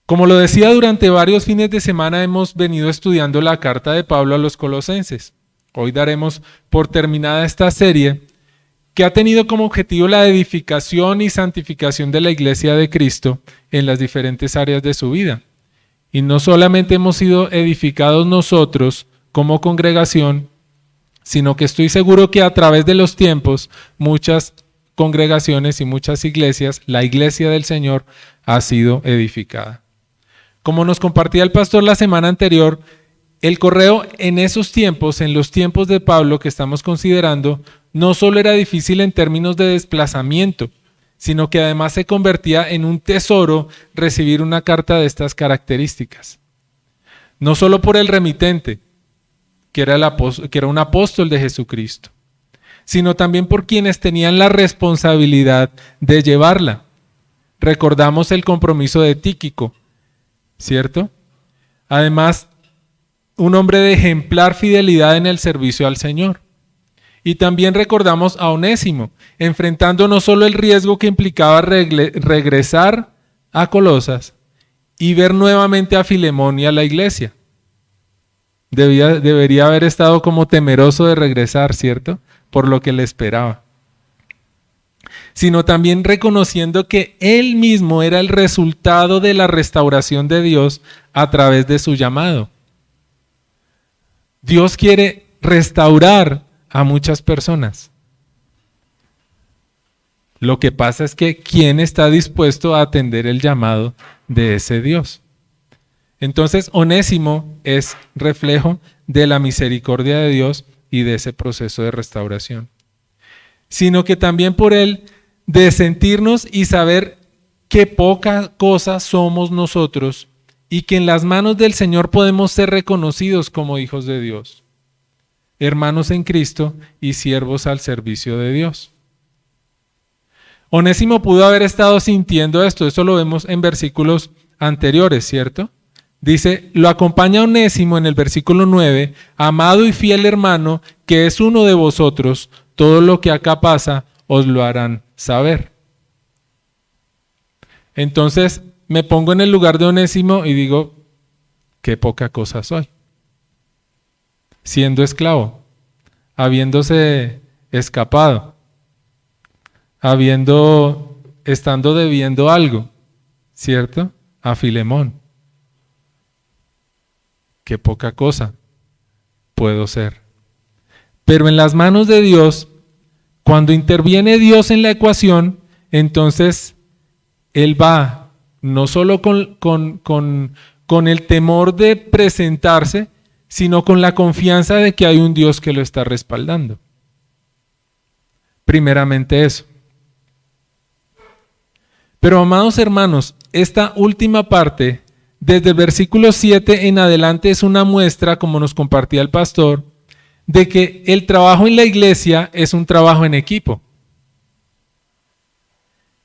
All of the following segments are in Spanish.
Como lo decía, durante varios fines de semana hemos venido estudiando la carta de Pablo a los Colosenses. Hoy daremos por terminada esta serie que ha tenido como objetivo la edificación y santificación de la Iglesia de Cristo en las diferentes áreas de su vida. Y no solamente hemos sido edificados nosotros como congregación, sino que estoy seguro que a través de los tiempos muchas congregaciones y muchas iglesias, la Iglesia del Señor ha sido edificada. Como nos compartía el pastor la semana anterior, el correo en esos tiempos, en los tiempos de Pablo que estamos considerando, no solo era difícil en términos de desplazamiento, sino que además se convertía en un tesoro recibir una carta de estas características. No solo por el remitente, que era un apóstol de Jesucristo, sino también por quienes tenían la responsabilidad de llevarla. Recordamos el compromiso de Tíquico, ¿cierto? Además, un hombre de ejemplar fidelidad en el servicio al Señor. Y también recordamos a Onésimo, enfrentando no solo el riesgo que implicaba regresar a Colosas y ver nuevamente a Filemón y a la iglesia. Debería haber estado como temeroso de regresar, ¿cierto? Por lo que le esperaba. Sino también reconociendo que él mismo era el resultado de la restauración de Dios a través de su llamado. Dios quiere restaurar a muchas personas. Lo que pasa es que ¿quién está dispuesto a atender el llamado de ese Dios? Entonces, Onésimo es reflejo de la misericordia de Dios y de ese proceso de restauración. Sino que también por él de sentirnos y saber qué poca cosa somos nosotros y que en las manos del Señor podemos ser reconocidos como hijos de Dios, hermanos en Cristo y siervos al servicio de Dios. Onésimo pudo haber estado sintiendo esto, eso lo vemos en versículos anteriores, ¿cierto? Dice, lo acompaña Onésimo en el versículo 9, amado y fiel hermano, que es uno de vosotros, todo lo que acá pasa os lo harán saber. Entonces me pongo en el lugar de Onésimo y digo, qué poca cosa soy. Siendo esclavo, habiéndose escapado, estando debiendo algo, ¿cierto? A Filemón. Qué poca cosa puedo ser. Pero en las manos de Dios, cuando interviene Dios en la ecuación, entonces Él va no solo con el temor de presentarse, sino con la confianza de que hay un Dios que lo está respaldando. Primeramente eso. Pero amados hermanos, esta última parte, desde el versículo 7 en adelante, es una muestra, como nos compartía el pastor, de que el trabajo en la iglesia es un trabajo en equipo.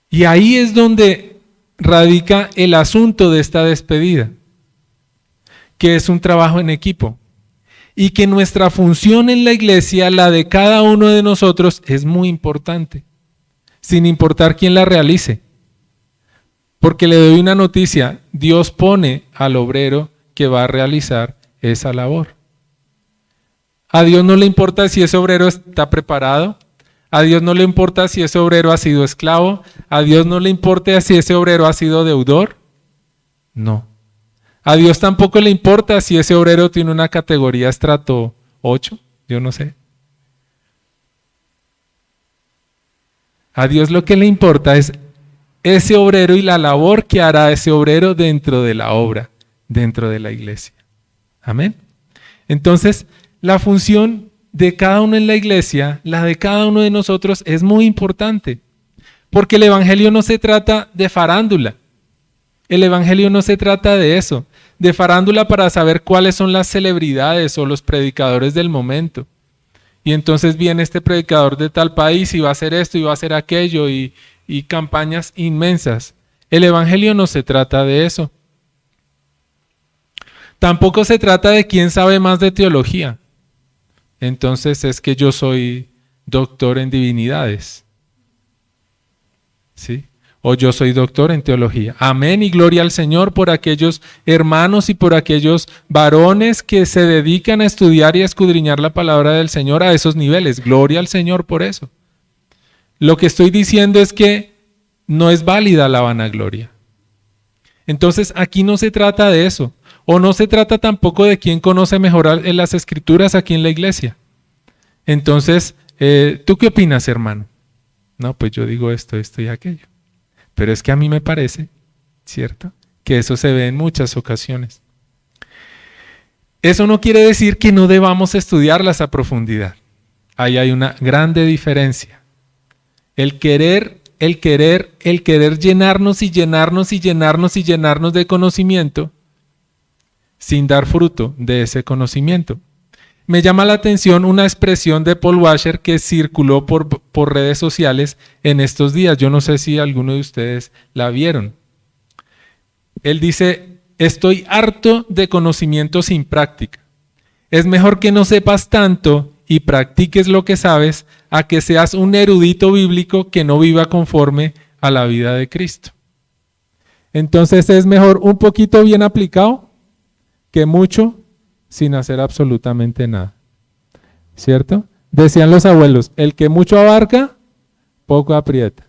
Y ahí es donde radica el asunto de esta despedida, que es un trabajo en equipo. Y que nuestra función en la iglesia, la de cada uno de nosotros, es muy importante, sin importar quién la realice. Porque le doy una noticia, Dios pone al obrero que va a realizar esa labor. A Dios no le importa si ese obrero está preparado, a Dios no le importa si ese obrero ha sido esclavo, a Dios no le importa si ese obrero ha sido deudor, no. A Dios tampoco le importa si ese obrero tiene una categoría estrato 8, yo no sé. A Dios lo que le importa es ese obrero y la labor que hará ese obrero dentro de la obra, dentro de la iglesia. Amén. Entonces, la función de cada uno en la iglesia, la de cada uno de nosotros, es muy importante. Porque el evangelio no se trata de farándula. El evangelio no se trata de eso, de farándula para saber cuáles son las celebridades o los predicadores del momento. Y entonces viene este predicador de tal país y va a hacer esto y va a hacer aquello y campañas inmensas. El evangelio no se trata de eso. Tampoco se trata de quién sabe más de teología. Entonces es que yo soy doctor en divinidades. ¿Sí? o yo soy doctor en teología. Amén y gloria al Señor por aquellos hermanos y por aquellos varones que se dedican a estudiar y a escudriñar la palabra del Señor a esos niveles. Gloria al Señor por eso. Lo que estoy diciendo es que no es válida la vanagloria. Entonces aquí no se trata de eso, o no se trata tampoco de quién conoce mejor en las escrituras aquí en la iglesia. Entonces, ¿tú qué opinas, hermano? No, pues yo digo esto y aquello. Pero es que a mí me parece, ¿cierto?, que eso se ve en muchas ocasiones. Eso no quiere decir que no debamos estudiarlas a profundidad. Ahí hay una grande diferencia. El querer llenarnos y llenarnos y llenarnos y llenarnos de conocimiento sin dar fruto de ese conocimiento. Me llama la atención una expresión de Paul Washer que circuló por redes sociales en estos días. Yo no sé si alguno de ustedes la vieron. Él dice, estoy harto de conocimiento sin práctica. Es mejor que no sepas tanto y practiques lo que sabes a que seas un erudito bíblico que no viva conforme a la vida de Cristo. Entonces es mejor un poquito bien aplicado que mucho sin hacer absolutamente nada, ¿cierto? Decían los abuelos, el que mucho abarca, poco aprieta.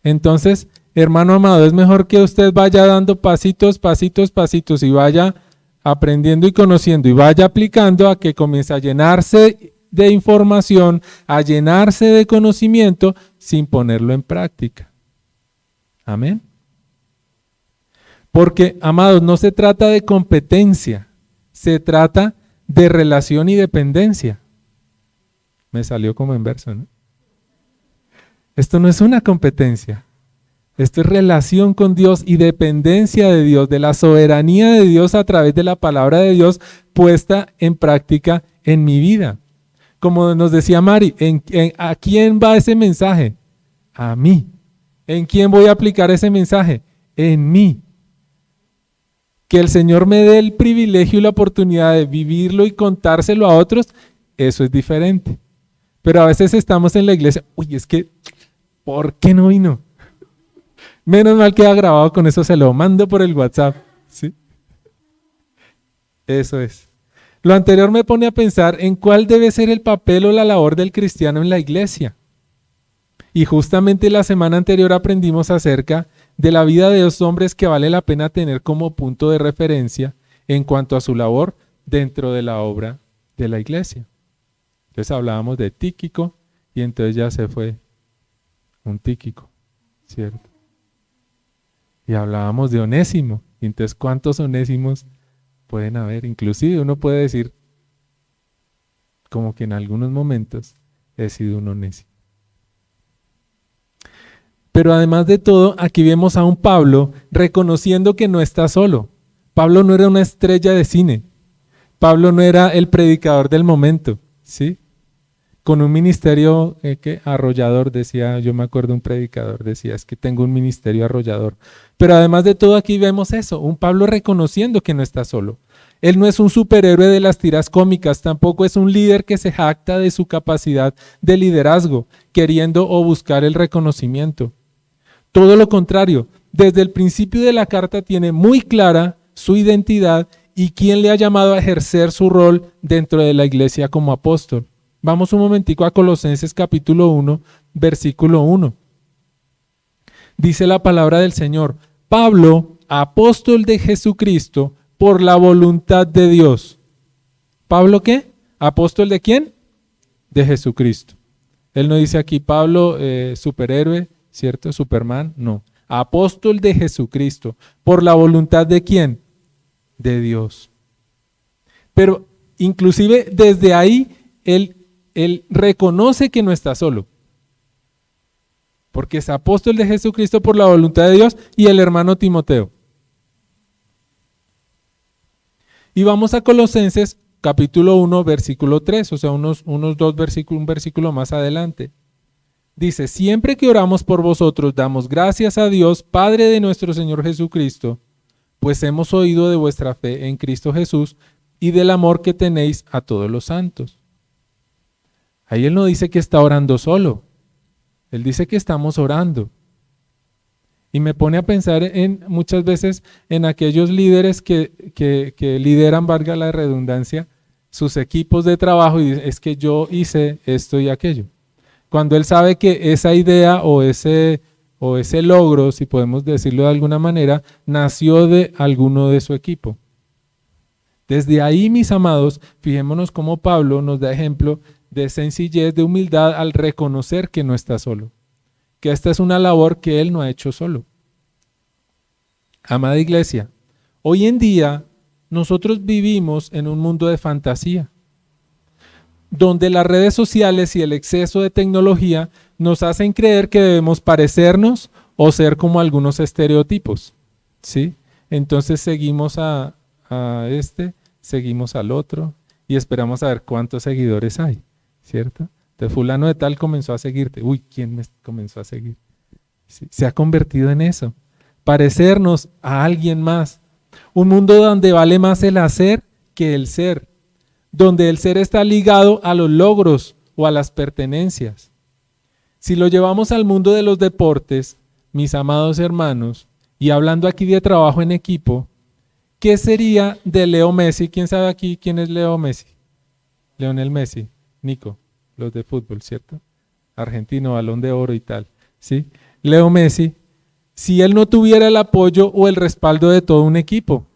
Entonces, hermano amado, es mejor que usted vaya dando pasitos, pasitos, pasitos y vaya aprendiendo y conociendo y vaya aplicando a que comience a llenarse de información, a llenarse de conocimiento sin ponerlo en práctica. Amén. Porque, amados, no se trata de competencia, se trata de relación y dependencia. Me salió como en verso, ¿no? Esto no es una competencia, esto es relación con Dios y dependencia de Dios, de la soberanía de Dios a través de la palabra de Dios puesta en práctica en mi vida. Como nos decía Mari, ¿a quién va ese mensaje? A mí. ¿En quién voy a aplicar ese mensaje? En mí. Que el Señor me dé el privilegio y la oportunidad de vivirlo y contárselo a otros, eso es diferente. Pero a veces estamos en la iglesia, uy, es que, ¿por qué no vino? Menos mal queda grabado, con eso se lo mando por el WhatsApp, ¿sí? Eso es. Lo anterior me pone a pensar en cuál debe ser el papel o la labor del cristiano en la iglesia. Y justamente la semana anterior aprendimos acerca de la vida de dos hombres que vale la pena tener como punto de referencia en cuanto a su labor dentro de la obra de la iglesia. Entonces hablábamos de Tíquico y entonces ya se fue un Tíquico, ¿cierto? Y hablábamos de Onésimo, y entonces ¿cuántos Onésimos pueden haber? Inclusive uno puede decir como que en algunos momentos he sido un Onésimo. Pero además de todo, aquí vemos a un Pablo reconociendo que no está solo. Pablo no era una estrella de cine. Pablo no era el predicador del momento, ¿sí? Con un ministerio arrollador, decía, yo me acuerdo un predicador, decía, es que tengo un ministerio arrollador. Pero además de todo aquí vemos eso, un Pablo reconociendo que no está solo. Él no es un superhéroe de las tiras cómicas, tampoco es un líder que se jacta de su capacidad de liderazgo, queriendo o buscar el reconocimiento. Todo lo contrario, desde el principio de la carta tiene muy clara su identidad y quién le ha llamado a ejercer su rol dentro de la iglesia como apóstol. Vamos un momentico a Colosenses capítulo 1, versículo 1. Dice la palabra del Señor, Pablo, apóstol de Jesucristo, por la voluntad de Dios. ¿Pablo qué? ¿Apóstol de quién? De Jesucristo. Él no dice aquí Pablo, superhéroe, ¿cierto? Superman, no. Apóstol de Jesucristo. ¿Por la voluntad de quién? De Dios. Pero inclusive desde ahí, él reconoce que no está solo. Porque es apóstol de Jesucristo por la voluntad de Dios y el hermano Timoteo. Y vamos a Colosenses capítulo 1, versículo 3, o sea, un versículo más adelante. Dice, siempre que oramos por vosotros, damos gracias a Dios, Padre de nuestro Señor Jesucristo, pues hemos oído de vuestra fe en Cristo Jesús y del amor que tenéis a todos los santos. Ahí él no dice que está orando solo. Él dice que estamos orando. Y me pone a pensar muchas veces en aquellos líderes que lideran, valga la redundancia, sus equipos de trabajo y dicen, es que yo hice esto y aquello. Cuando él sabe que esa idea o ese logro, si podemos decirlo de alguna manera, nació de alguno de su equipo. Desde ahí, mis amados, fijémonos cómo Pablo nos da ejemplo de sencillez, de humildad al reconocer que no está solo, que esta es una labor que él no ha hecho solo. Amada iglesia, hoy en día nosotros vivimos en un mundo de fantasía, donde las redes sociales y el exceso de tecnología nos hacen creer que debemos parecernos o ser como algunos estereotipos, ¿sí? Entonces seguimos a seguimos al otro y esperamos a ver cuántos seguidores hay, ¿cierto? Entonces fulano de tal comenzó a seguirte. Uy, ¿quién me comenzó a seguir? ¿Sí? Se ha convertido en eso, parecernos a alguien más. Un mundo donde vale más el hacer que el ser, donde el ser está ligado a los logros o a las pertenencias. Si lo llevamos al mundo de los deportes, mis amados hermanos, y hablando aquí de trabajo en equipo, ¿qué sería de Leo Messi? ¿Quién sabe aquí quién es Leo Messi? Lionel Messi, Nico, los de fútbol, ¿cierto? Argentino, Balón de Oro y tal, ¿sí? Leo Messi, si él no tuviera el apoyo o el respaldo de todo un equipo,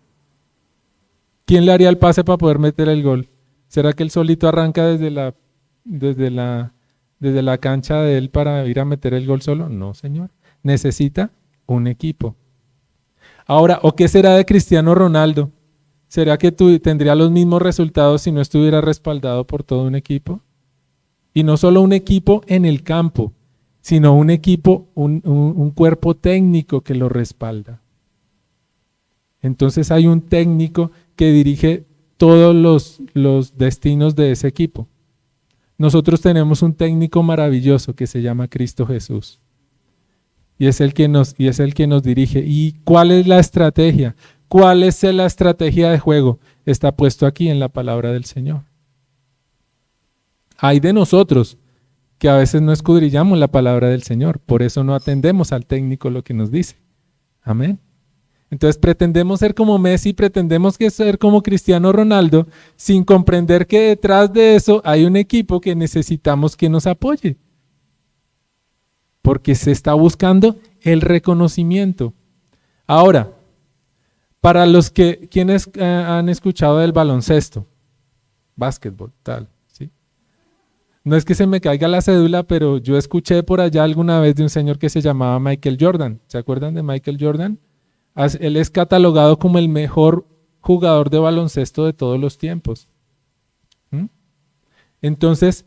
¿quién le haría el pase para poder meter el gol? ¿Será que él solito arranca desde la cancha de él para ir a meter el gol solo? No, señor. Necesita un equipo. Ahora, ¿o qué será de Cristiano Ronaldo? ¿Será que tendría los mismos resultados si no estuviera respaldado por todo un equipo? Y no solo un equipo en el campo, sino un equipo, un cuerpo técnico que lo respalda. Entonces hay un técnico que dirige todos los destinos de ese equipo. Nosotros tenemos un técnico maravilloso que se llama Cristo Jesús. Y es el que nos dirige. ¿Y cuál es la estrategia? ¿Cuál es la estrategia de juego? Está puesto aquí en la palabra del Señor. Hay de nosotros que a veces no escudriñamos la palabra del Señor, por eso no atendemos al técnico lo que nos dice. Amén. Entonces pretendemos ser como Messi, pretendemos ser como Cristiano Ronaldo, sin comprender que detrás de eso hay un equipo que necesitamos que nos apoye. Porque se está buscando el reconocimiento. Ahora, para los quienes han escuchado del baloncesto, básquetbol, tal, ¿sí? No es que se me caiga la cédula, pero yo escuché por allá alguna vez de un señor que se llamaba Michael Jordan. ¿Se acuerdan de Michael Jordan? Él es catalogado como el mejor jugador de baloncesto de todos los tiempos. Entonces,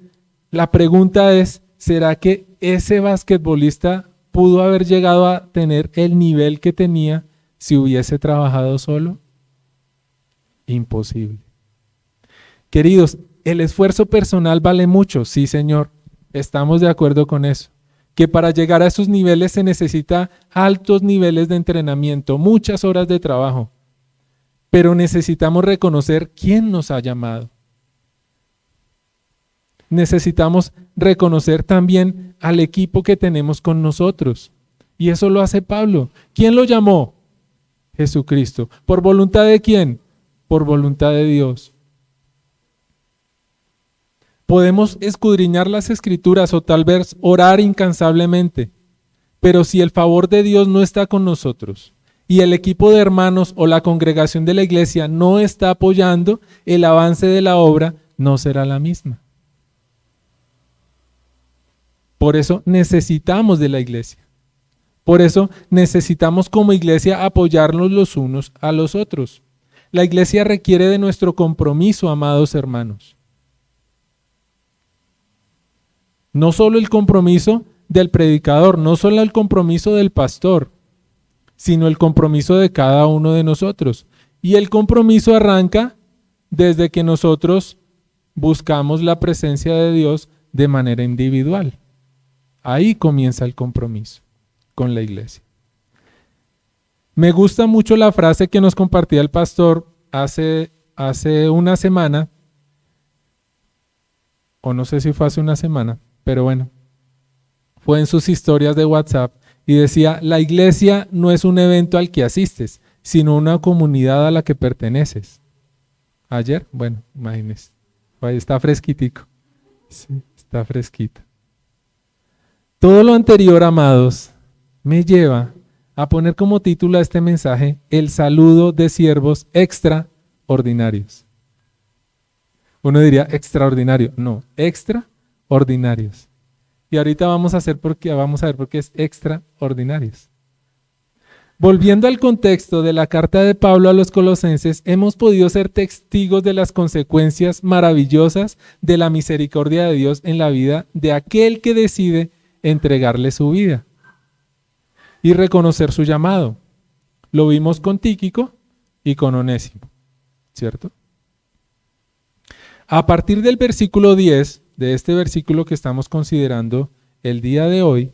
la pregunta es, ¿será que ese basquetbolista pudo haber llegado a tener el nivel que tenía si hubiese trabajado solo? Imposible. Queridos, el esfuerzo personal vale mucho, sí señor, estamos de acuerdo con eso. Que para llegar a esos niveles se necesita altos niveles de entrenamiento, muchas horas de trabajo, pero necesitamos reconocer quién nos ha llamado. Necesitamos reconocer también al equipo que tenemos con nosotros. Y eso lo hace Pablo. ¿Quién lo llamó? Jesucristo. ¿Por voluntad de quién? Por voluntad de Dios. Podemos escudriñar las Escrituras o tal vez orar incansablemente, pero si el favor de Dios no está con nosotros y el equipo de hermanos o la congregación de la iglesia no está apoyando, el avance de la obra no será la misma. Por eso necesitamos de la iglesia. Por eso necesitamos como iglesia apoyarnos los unos a los otros. La iglesia requiere de nuestro compromiso, amados hermanos. No solo el compromiso del predicador, no solo el compromiso del pastor, sino el compromiso de cada uno de nosotros. Y el compromiso arranca desde que nosotros buscamos la presencia de Dios de manera individual. Ahí comienza el compromiso con la iglesia. Me gusta mucho la frase que nos compartía el pastor hace una semana, o no sé si fue hace una semana, pero bueno, fue en sus historias de WhatsApp y decía, la iglesia no es un evento al que asistes, sino una comunidad a la que perteneces. Ayer, bueno, imagínense, ahí está fresquitico, sí, está fresquita. Todo lo anterior, amados, me lleva a poner como título a este mensaje el saludo de siervos extraordinarios. Uno diría extraordinario, no, extraordinarios. Y ahorita vamos a ver por qué es extraordinarios. Volviendo al contexto de la carta de Pablo a los Colosenses, hemos podido ser testigos de las consecuencias maravillosas de la misericordia de Dios en la vida de aquel que decide entregarle su vida y reconocer su llamado. Lo vimos con Tíquico y con Onésimo, ¿cierto? A partir del versículo 10, de este versículo que estamos considerando el día de hoy,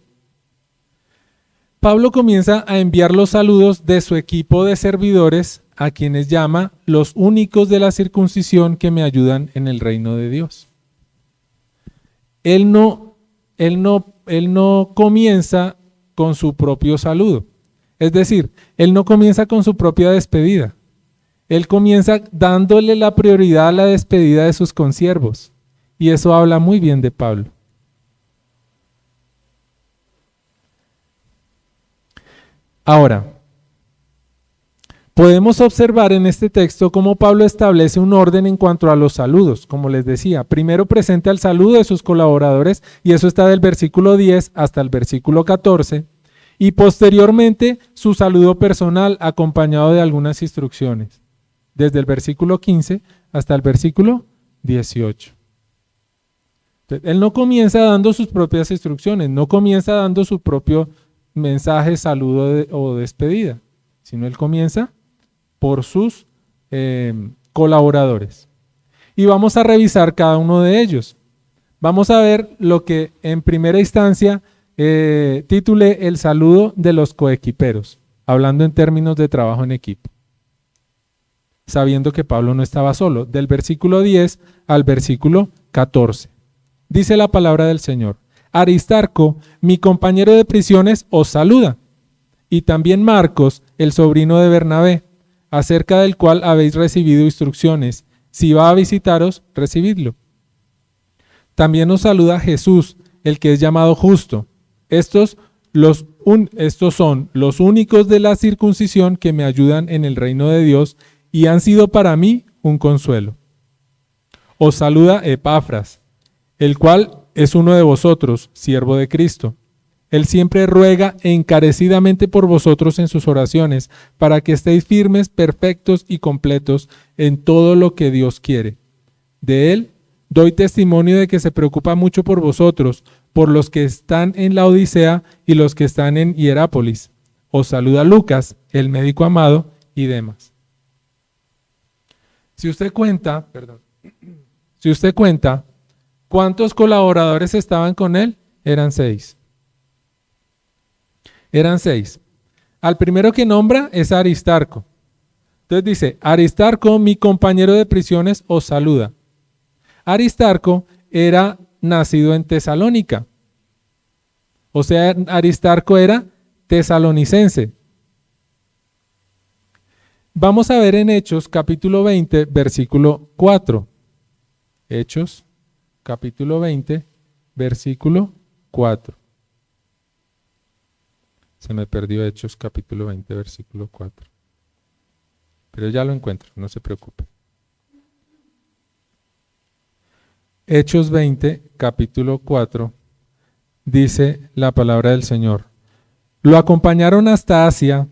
Pablo comienza a enviar los saludos de su equipo de servidores a quienes llama los únicos de la circuncisión que me ayudan en el reino de Dios. Él no comienza con su propio saludo. Es decir, él no comienza con su propia despedida. Él comienza dándole la prioridad a la despedida de sus consiervos. Y eso habla muy bien de Pablo. Ahora, podemos observar en este texto cómo Pablo establece un orden en cuanto a los saludos. Como les decía, primero presenta el saludo de sus colaboradores, y eso está del versículo 10 hasta el versículo 14, y posteriormente su saludo personal acompañado de algunas instrucciones, desde el versículo 15 hasta el versículo 18. Entonces, él no comienza dando sus propias instrucciones, no comienza dando su propio mensaje, saludo o despedida, sino él comienza por sus colaboradores. Y vamos a revisar cada uno de ellos. Vamos a ver lo que en primera instancia titulé el saludo de los coequiperos, hablando en términos de trabajo en equipo, sabiendo que Pablo no estaba solo, del versículo 10 al versículo 14. Dice la palabra del Señor: Aristarco, mi compañero de prisiones, os saluda, y también Marcos, el sobrino de Bernabé, acerca del cual habéis recibido instrucciones. Si va a visitaros, recibidlo. También os saluda Jesús, el que es llamado Justo. Estos son los únicos de la circuncisión que me ayudan en el reino de Dios y han sido para mí un consuelo. Os saluda Epafras, el cual es uno de vosotros, siervo de Cristo. Él siempre ruega encarecidamente por vosotros en sus oraciones, para que estéis firmes, perfectos y completos en todo lo que Dios quiere. De él doy testimonio de que se preocupa mucho por vosotros, por los que están en la Odisea y los que están en Hierápolis. Os saluda Lucas, el médico amado, y demás. Si usted cuenta, ¿cuántos colaboradores estaban con él? Eran 6. Eran 6. Al primero que nombra es Aristarco. Entonces dice: Aristarco, mi compañero de prisiones, os saluda. Aristarco era nacido en Tesalónica. O sea, Aristarco era tesalonicense. Vamos a ver en Hechos capítulo 20, versículo 4. Hechos capítulo 20, versículo 4. Se me perdió Hechos capítulo 20, versículo 4. Pero ya lo encuentro, no se preocupe. Hechos 20, capítulo 4, dice la palabra del Señor. Lo acompañaron hasta Asia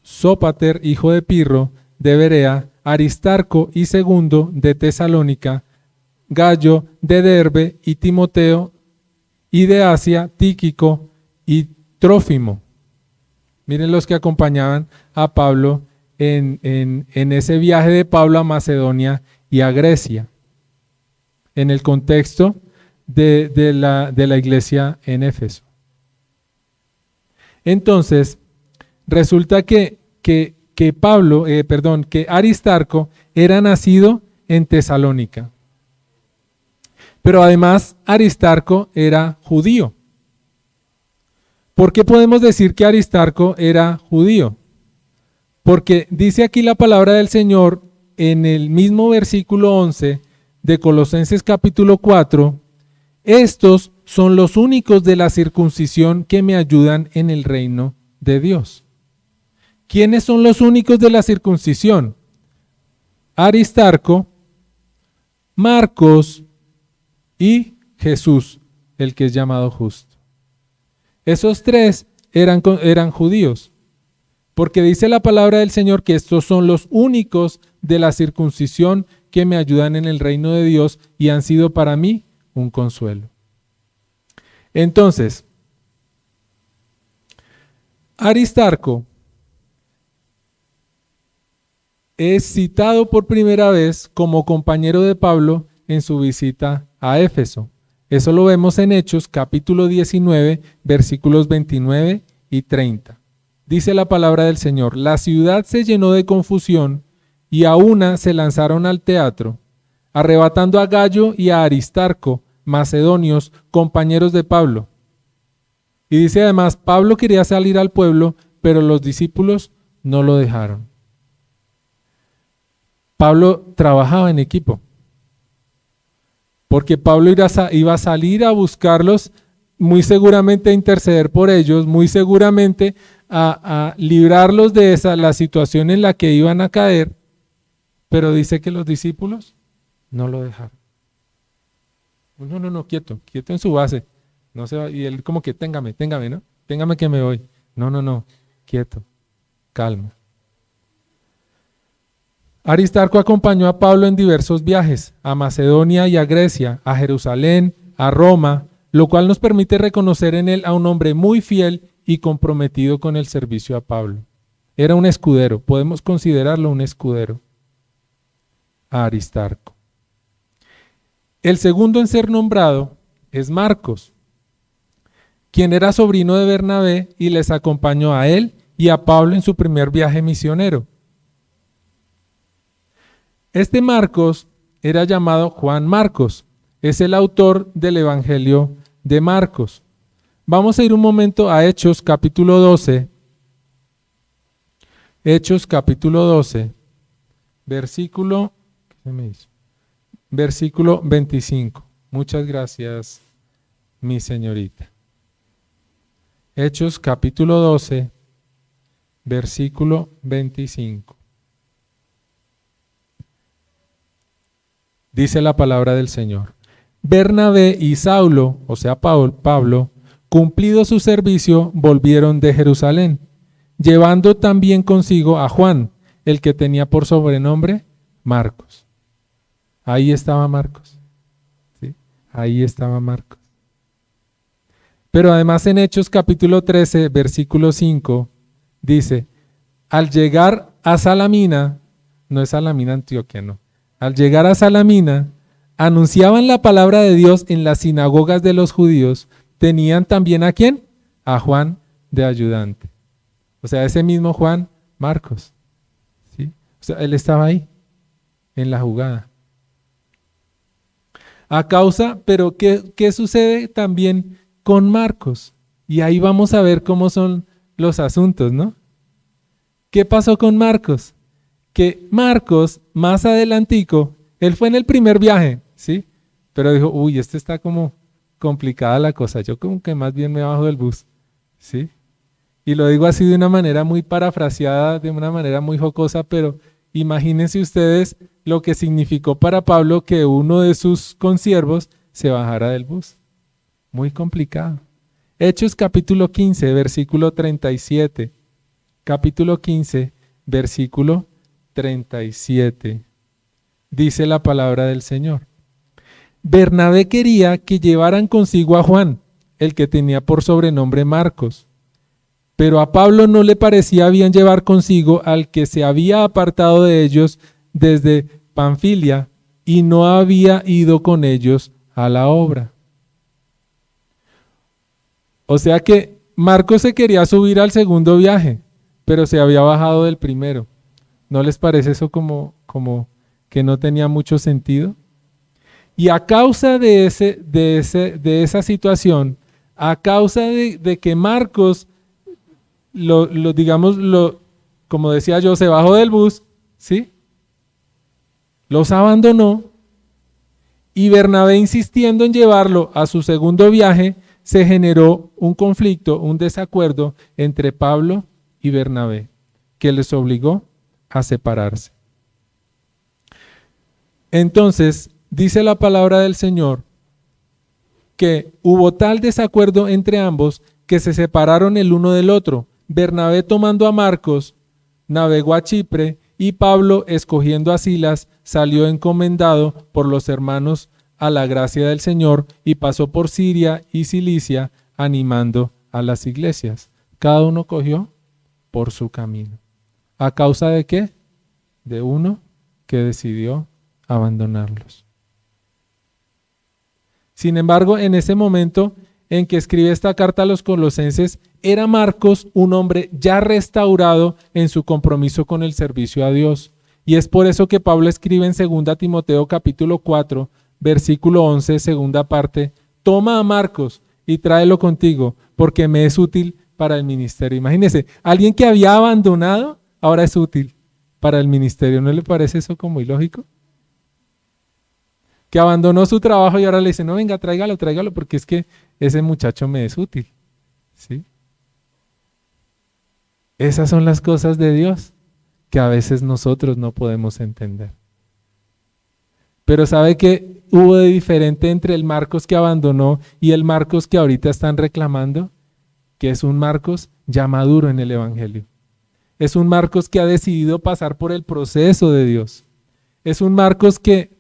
Sópater, hijo de Pirro, de Berea, Aristarco y Segundo, de Tesalónica, Gallo, de Derbe, y Timoteo, y de Asia, Tíquico y Trófimo. Miren los que acompañaban a Pablo en ese viaje de Pablo a Macedonia y a Grecia, en el contexto de la iglesia en Éfeso. Entonces, resulta que Aristarco era nacido en Tesalónica. Pero además Aristarco era judío. ¿Por qué podemos decir que Aristarco era judío? Porque dice aquí la palabra del Señor en el mismo versículo 11 de Colosenses capítulo 4, estos son los únicos de la circuncisión que me ayudan en el reino de Dios. ¿Quiénes son los únicos de la circuncisión? Aristarco, Marcos y Jesús, el que es llamado justo. Esos tres eran judíos, porque dice la palabra del Señor que estos son los únicos de la circuncisión que me ayudan en el reino de Dios y han sido para mí un consuelo. Entonces, Aristarco es citado por primera vez como compañero de Pablo en su visita a Éfeso. Eso lo vemos en Hechos capítulo 19, versículos 29 y 30. Dice la palabra del Señor: la ciudad se llenó de confusión y a una se lanzaron al teatro, arrebatando a Gayo y a Aristarco, macedonios, compañeros de Pablo. Y dice además, Pablo quería salir al pueblo, pero los discípulos no lo dejaron. Pablo trabajaba en equipo, porque Pablo iba a salir a buscarlos, muy seguramente a interceder por ellos, muy seguramente a librarlos de la situación en la que iban a caer, pero dice que los discípulos no lo dejaron. No, quieto en su base. No se va, y él como que téngame, ¿no? Téngame que me voy. No, quieto, calma. Aristarco acompañó a Pablo en diversos viajes, a Macedonia y a Grecia, a Jerusalén, a Roma, lo cual nos permite reconocer en él a un hombre muy fiel y comprometido con el servicio a Pablo. Era un escudero, podemos considerarlo un escudero, a Aristarco. El segundo en ser nombrado es Marcos, quien era sobrino de Bernabé y les acompañó a él y a Pablo en su primer viaje misionero. Este Marcos era llamado Juan Marcos, es el autor del Evangelio de Marcos. Vamos a ir un momento a Hechos capítulo 12. Hechos capítulo 12, versículo 25. Muchas gracias, mi señorita. Hechos capítulo 12, versículo 25. Dice la palabra del Señor: Bernabé y Saulo, o sea Pablo, cumplido su servicio, volvieron de Jerusalén, llevando también consigo a Juan, el que tenía por sobrenombre Marcos. Ahí estaba Marcos. ¿Sí? Ahí estaba Marcos. Pero además en Hechos capítulo 13, versículo 5, dice: al llegar a Salamina, no es Salamina Antioquia, no. Al llegar a Salamina, anunciaban la palabra de Dios en las sinagogas de los judíos. Tenían también ¿a quién? A Juan de ayudante. O sea, ese mismo Juan, Marcos. ¿Sí? O sea, él estaba ahí, en la jugada. Pero ¿qué sucede también con Marcos? Y ahí vamos a ver cómo son los asuntos, ¿no? ¿Qué pasó con Marcos? Que Marcos, más adelantico, él fue en el primer viaje, ¿sí? Pero dijo, uy, está como complicada la cosa, yo como que más bien me bajo del bus, ¿sí? Y lo digo así de una manera muy parafraseada, de una manera muy jocosa, pero imagínense ustedes lo que significó para Pablo que uno de sus consiervos se bajara del bus. Muy complicado. Hechos capítulo 15, versículo 37. Capítulo 15, versículo 37. Dice la palabra del Señor: Bernabé quería que llevaran consigo a Juan, el que tenía por sobrenombre Marcos, pero a Pablo no le parecía bien llevar consigo al que se había apartado de ellos desde Panfilia y no había ido con ellos a la obra. O sea que Marcos se quería subir al segundo viaje, pero se había bajado del primero. ¿No les parece eso como que no tenía mucho sentido? Y a causa de esa situación, a causa de que Marcos, como decía yo, se bajó del bus, ¿sí? Los abandonó, y Bernabé, insistiendo en llevarlo a su segundo viaje, se generó un conflicto, un desacuerdo entre Pablo y Bernabé, que les obligó a separarse. Entonces, dice la palabra del Señor que hubo tal desacuerdo entre ambos que se separaron el uno del otro. Bernabé, tomando a Marcos, navegó a Chipre, y Pablo, escogiendo a Silas, salió encomendado por los hermanos a la gracia del Señor y pasó por Siria y Cilicia animando a las iglesias. Cada uno cogió por su camino. ¿A causa de qué? De uno que decidió abandonarlos. Sin embargo, en ese momento en que escribe esta carta a los colosenses, era Marcos un hombre ya restaurado en su compromiso con el servicio a Dios. Y es por eso que Pablo escribe en 2 Timoteo capítulo 4, versículo 11, segunda parte: toma a Marcos y tráelo contigo, porque me es útil para el ministerio. Imagínese, alguien que había abandonado, ahora es útil para el ministerio. ¿No le parece eso como ilógico? Que abandonó su trabajo y ahora le dice, no, venga, tráigalo, porque es que ese muchacho me es útil. ¿Sí? Esas son las cosas de Dios que a veces nosotros no podemos entender. Pero ¿sabe qué hubo de diferente entre el Marcos que abandonó y el Marcos que ahorita están reclamando? Que es un Marcos ya maduro en el Evangelio. Es un Marcos que ha decidido pasar por el proceso de Dios. Es un Marcos que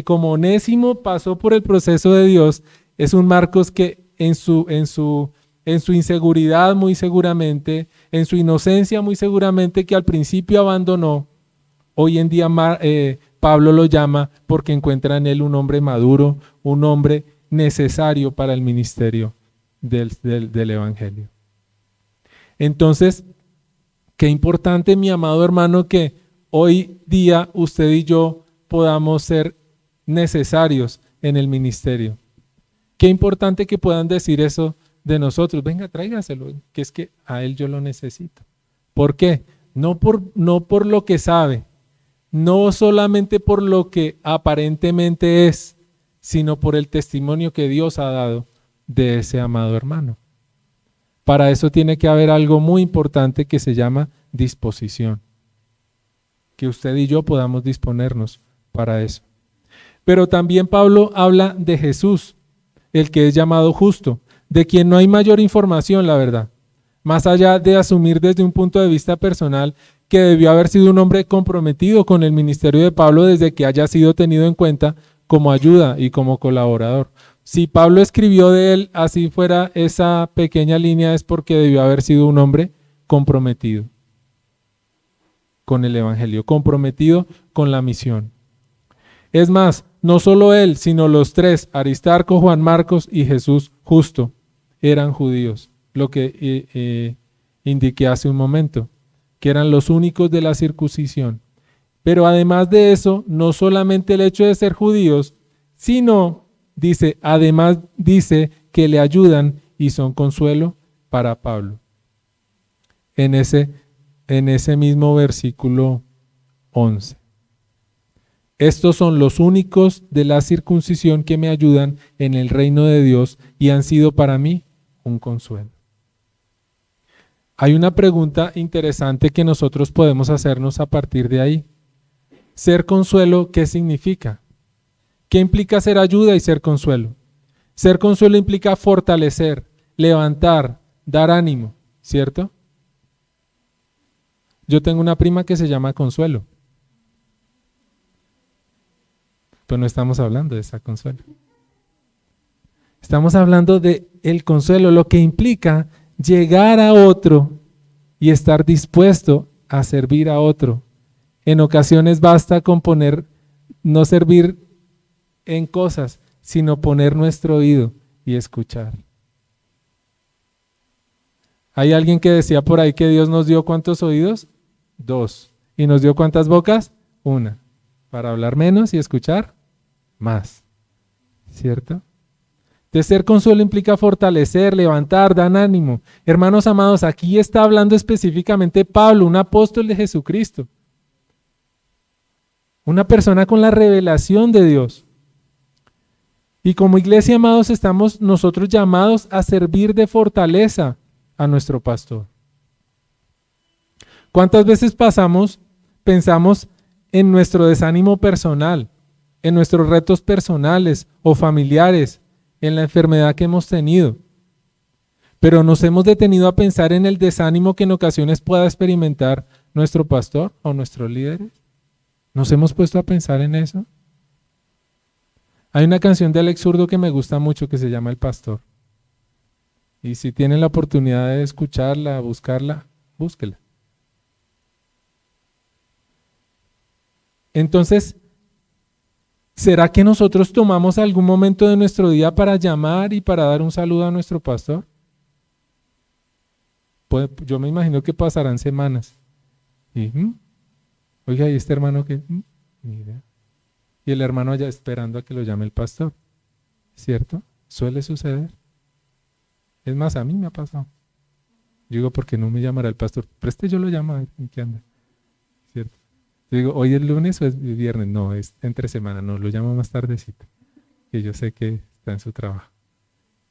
como Onésimo pasó por el proceso de Dios. Es un Marcos que en su inseguridad muy seguramente, en su inocencia muy seguramente, que al principio abandonó, hoy en día Pablo lo llama porque encuentra en él un hombre maduro, un hombre necesario para el ministerio del Evangelio. Entonces, qué importante, mi amado hermano, que hoy día usted y yo podamos ser necesarios en el ministerio. Qué importante que puedan decir eso de nosotros. Venga, tráigaselo, que es que a él yo lo necesito. ¿Por qué? No por lo que sabe, no solamente por lo que aparentemente es, sino por el testimonio que Dios ha dado de ese amado hermano. Para eso tiene que haber algo muy importante que se llama disposición. Que usted y yo podamos disponernos para eso. Pero también Pablo habla de Jesús, el que es llamado justo, de quien no hay mayor información, la verdad. Más allá de asumir desde un punto de vista personal que debió haber sido un hombre comprometido con el ministerio de Pablo desde que haya sido tenido en cuenta como ayuda y como colaborador. Si Pablo escribió de él así fuera esa pequeña línea, es porque debió haber sido un hombre comprometido con el Evangelio, comprometido con la misión. Es más, no solo él, sino los tres, Aristarco, Juan Marcos y Jesús justo, eran judíos, lo que indiqué hace un momento, que eran los únicos de la circuncisión. Pero además de eso, no solamente el hecho de ser judíos, sino, además dice que le ayudan y son consuelo para Pablo. En ese mismo versículo 11. Estos son los únicos de la circuncisión que me ayudan en el reino de Dios y han sido para mí un consuelo. Hay una pregunta interesante que nosotros podemos hacernos a partir de ahí. Ser consuelo, ¿qué significa? ¿Qué implica ser ayuda y ser consuelo? Ser consuelo implica fortalecer, levantar, dar ánimo, ¿cierto? Yo tengo una prima que se llama Consuelo. Pero no estamos hablando de esa consuelo. Estamos hablando de el consuelo, lo que implica llegar a otro y estar dispuesto a servir a otro. En ocasiones basta con no servir en cosas, sino poner nuestro oído y escuchar. Hay alguien que decía por ahí que Dios nos dio ¿cuántos oídos? 2. ¿Y nos dio cuántas bocas? 1. Para hablar menos y escuchar más. ¿Cierto? Entonces, ser consuelo implica fortalecer, levantar, dar ánimo. Hermanos amados, aquí está hablando específicamente Pablo, un apóstol de Jesucristo. Una persona con la revelación de Dios. Y como iglesia, amados, estamos nosotros llamados a servir de fortaleza a nuestro pastor. ¿Cuántas veces pensamos en nuestro desánimo personal, en nuestros retos personales o familiares, en la enfermedad que hemos tenido? Pero nos hemos detenido a pensar en el desánimo que en ocasiones pueda experimentar nuestro pastor o nuestros líderes. ¿Nos hemos puesto a pensar en eso? Hay una canción de Alex Zurdo que me gusta mucho que se llama El Pastor. Y si tienen la oportunidad de escucharla, buscarla, búsquela. Entonces, ¿será que nosotros tomamos algún momento de nuestro día para llamar y para dar un saludo a nuestro pastor? Pues, yo me imagino que pasarán semanas. Y, oiga, ¿y este hermano qué? Ni idea. Y el hermano allá esperando a que lo llame el pastor. ¿Cierto? Suele suceder. Es más, a mí me ha pasado. Yo digo, ¿por qué no me llamará el pastor? Preste, yo lo llamo, a ver en qué anda. ¿Cierto? Yo digo, ¿hoy es lunes o es viernes? No, es entre semana. No, lo llamo más tardecito. Que yo sé que está en su trabajo.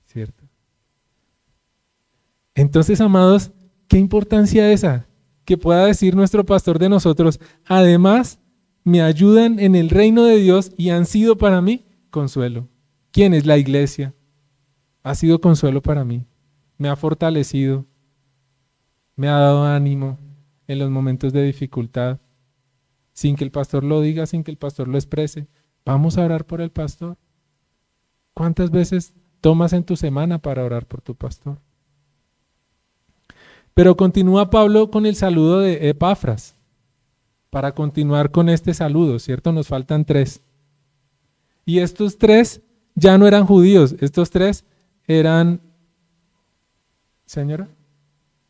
¿Cierto? Entonces, amados, ¿qué importancia esa? Que pueda decir nuestro pastor de nosotros, además, me ayudan en el reino de Dios y han sido para mí consuelo. ¿Quién es la iglesia? Ha sido consuelo para mí. Me ha fortalecido. Me ha dado ánimo en los momentos de dificultad. Sin que el pastor lo diga, sin que el pastor lo exprese. Vamos a orar por el pastor. ¿Cuántas veces tomas en tu semana para orar por tu pastor? Pero continúa Pablo con el saludo de Epafras. Para continuar con este saludo, ¿cierto? Nos faltan 3. Y estos 3 ya no eran judíos, estos 3 eran, señora,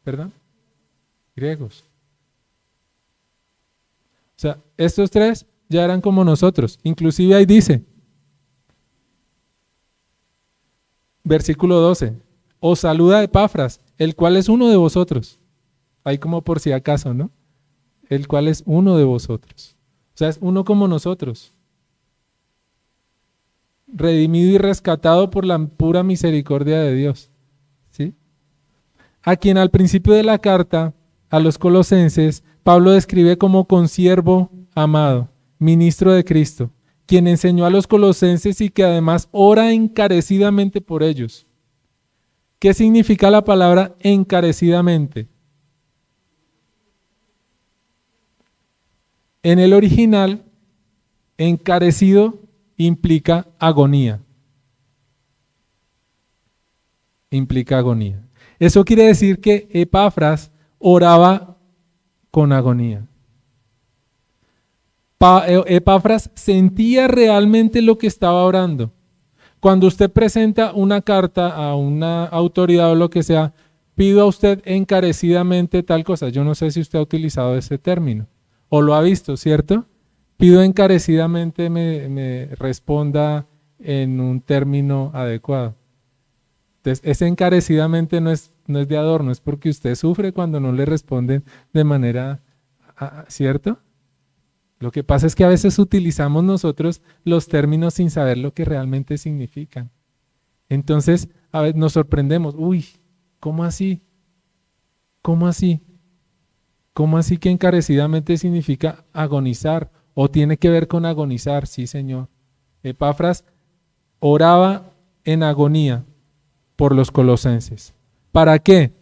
¿perdón? Griegos. O sea, estos 3 ya eran como nosotros. Inclusive ahí dice, versículo 12, os saluda Epafras, el cual es uno de vosotros. Ahí como por si acaso, ¿no? El cual es uno de vosotros. O sea, es uno como nosotros. Redimido y rescatado por la pura misericordia de Dios. ¿Sí? A quien al principio de la carta a los colosenses, Pablo describe como consiervo amado, ministro de Cristo, quien enseñó a los colosenses y que además ora encarecidamente por ellos. ¿Qué significa la palabra encarecidamente? En el original, encarecido implica agonía. Implica agonía. Eso quiere decir que Epafras oraba con agonía. Epafras sentía realmente lo que estaba orando. Cuando usted presenta una carta a una autoridad o lo que sea, pido a usted encarecidamente tal cosa. Yo no sé si usted ha utilizado ese término. O lo ha visto, ¿cierto? Pido encarecidamente me responda en un término adecuado. Entonces, ese encarecidamente no es de adorno, es porque usted sufre cuando no le responden de manera, ¿cierto? Lo que pasa es que a veces utilizamos nosotros los términos sin saber lo que realmente significan. Entonces, a veces nos sorprendemos. Uy, ¿cómo así? ¿Cómo así? ¿Cómo así que encarecidamente significa agonizar? ¿O tiene que ver con agonizar? Sí, Señor. Epafras oraba en agonía por los colosenses. ¿Para qué?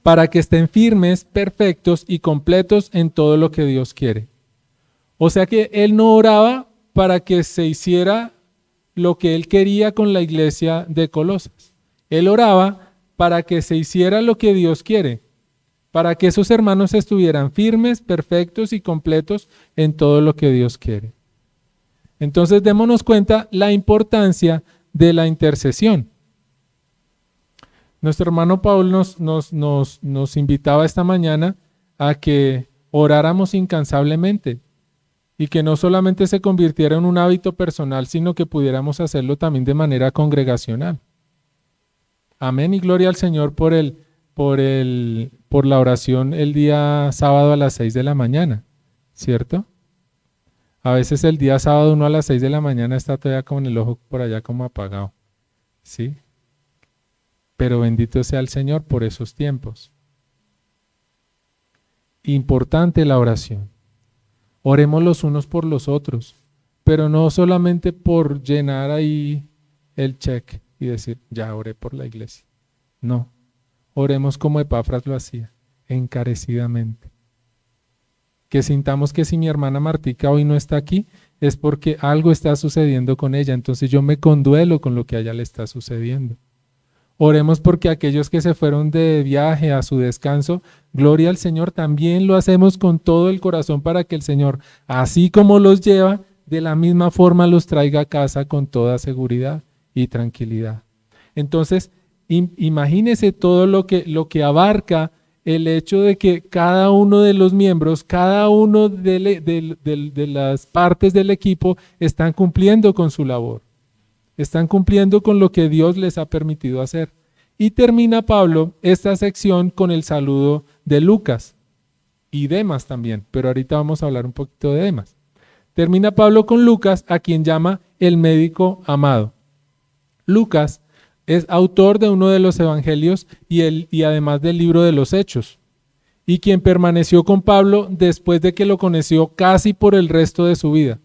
Para que estén firmes, perfectos y completos en todo lo que Dios quiere. O sea que él no oraba para que se hiciera lo que él quería con la iglesia de Colosas. Él oraba para que se hiciera lo que Dios quiere, para que esos hermanos estuvieran firmes, perfectos y completos en todo lo que Dios quiere. Entonces démonos cuenta la importancia de la intercesión. Nuestro hermano Paul nos invitaba esta mañana a que oráramos incansablemente. y que no solamente se convirtiera en un hábito personal, sino que pudiéramos hacerlo también de manera congregacional. Amén y gloria al Señor por la oración el día sábado a las 6 de la mañana, ¿cierto? A veces el día sábado uno a las 6 de la mañana está todavía con el ojo por allá como apagado, ¿sí? Pero bendito sea el Señor por esos tiempos. Importante la oración. Oremos los unos por los otros, pero no solamente por llenar ahí el check y decir, ya oré por la iglesia. No, oremos como Epafras lo hacía, encarecidamente. Que sintamos que si mi hermana Martica hoy no está aquí, es porque algo está sucediendo con ella, entonces yo me conduelo con lo que a ella le está sucediendo. Oremos porque aquellos que se fueron de viaje a su descanso, gloria al Señor, también lo hacemos con todo el corazón para que el Señor, así como los lleva, de la misma forma los traiga a casa con toda seguridad y tranquilidad. Entonces, imagínese todo lo que abarca el hecho de que cada uno de los miembros, cada uno de las partes del equipo están cumpliendo con su labor. Están cumpliendo con lo que Dios les ha permitido hacer. Y termina Pablo esta sección con el saludo de Lucas y Demas también, pero ahorita vamos a hablar un poquito de Demas. Termina Pablo con Lucas, a quien llama el médico amado. Lucas es autor de uno de los evangelios y además del libro de los Hechos, y quien permaneció con Pablo después de que lo conoció casi por el resto de su vida.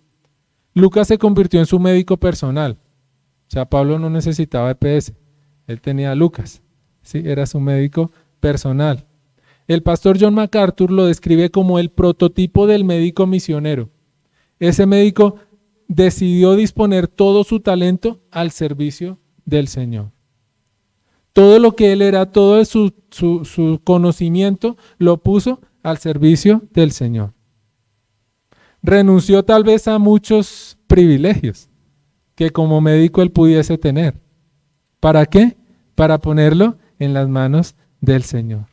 Lucas se convirtió en su médico personal. O sea, Pablo no necesitaba EPS, él tenía a Lucas, ¿sí? Era su médico personal. El pastor John MacArthur lo describe como el prototipo del médico misionero. Ese médico decidió disponer todo su talento al servicio del Señor. Todo lo que él era, todo su conocimiento lo puso al servicio del Señor. Renunció tal vez a muchos privilegios que como médico él pudiese tener. ¿Para qué? Para ponerlo en las manos del Señor.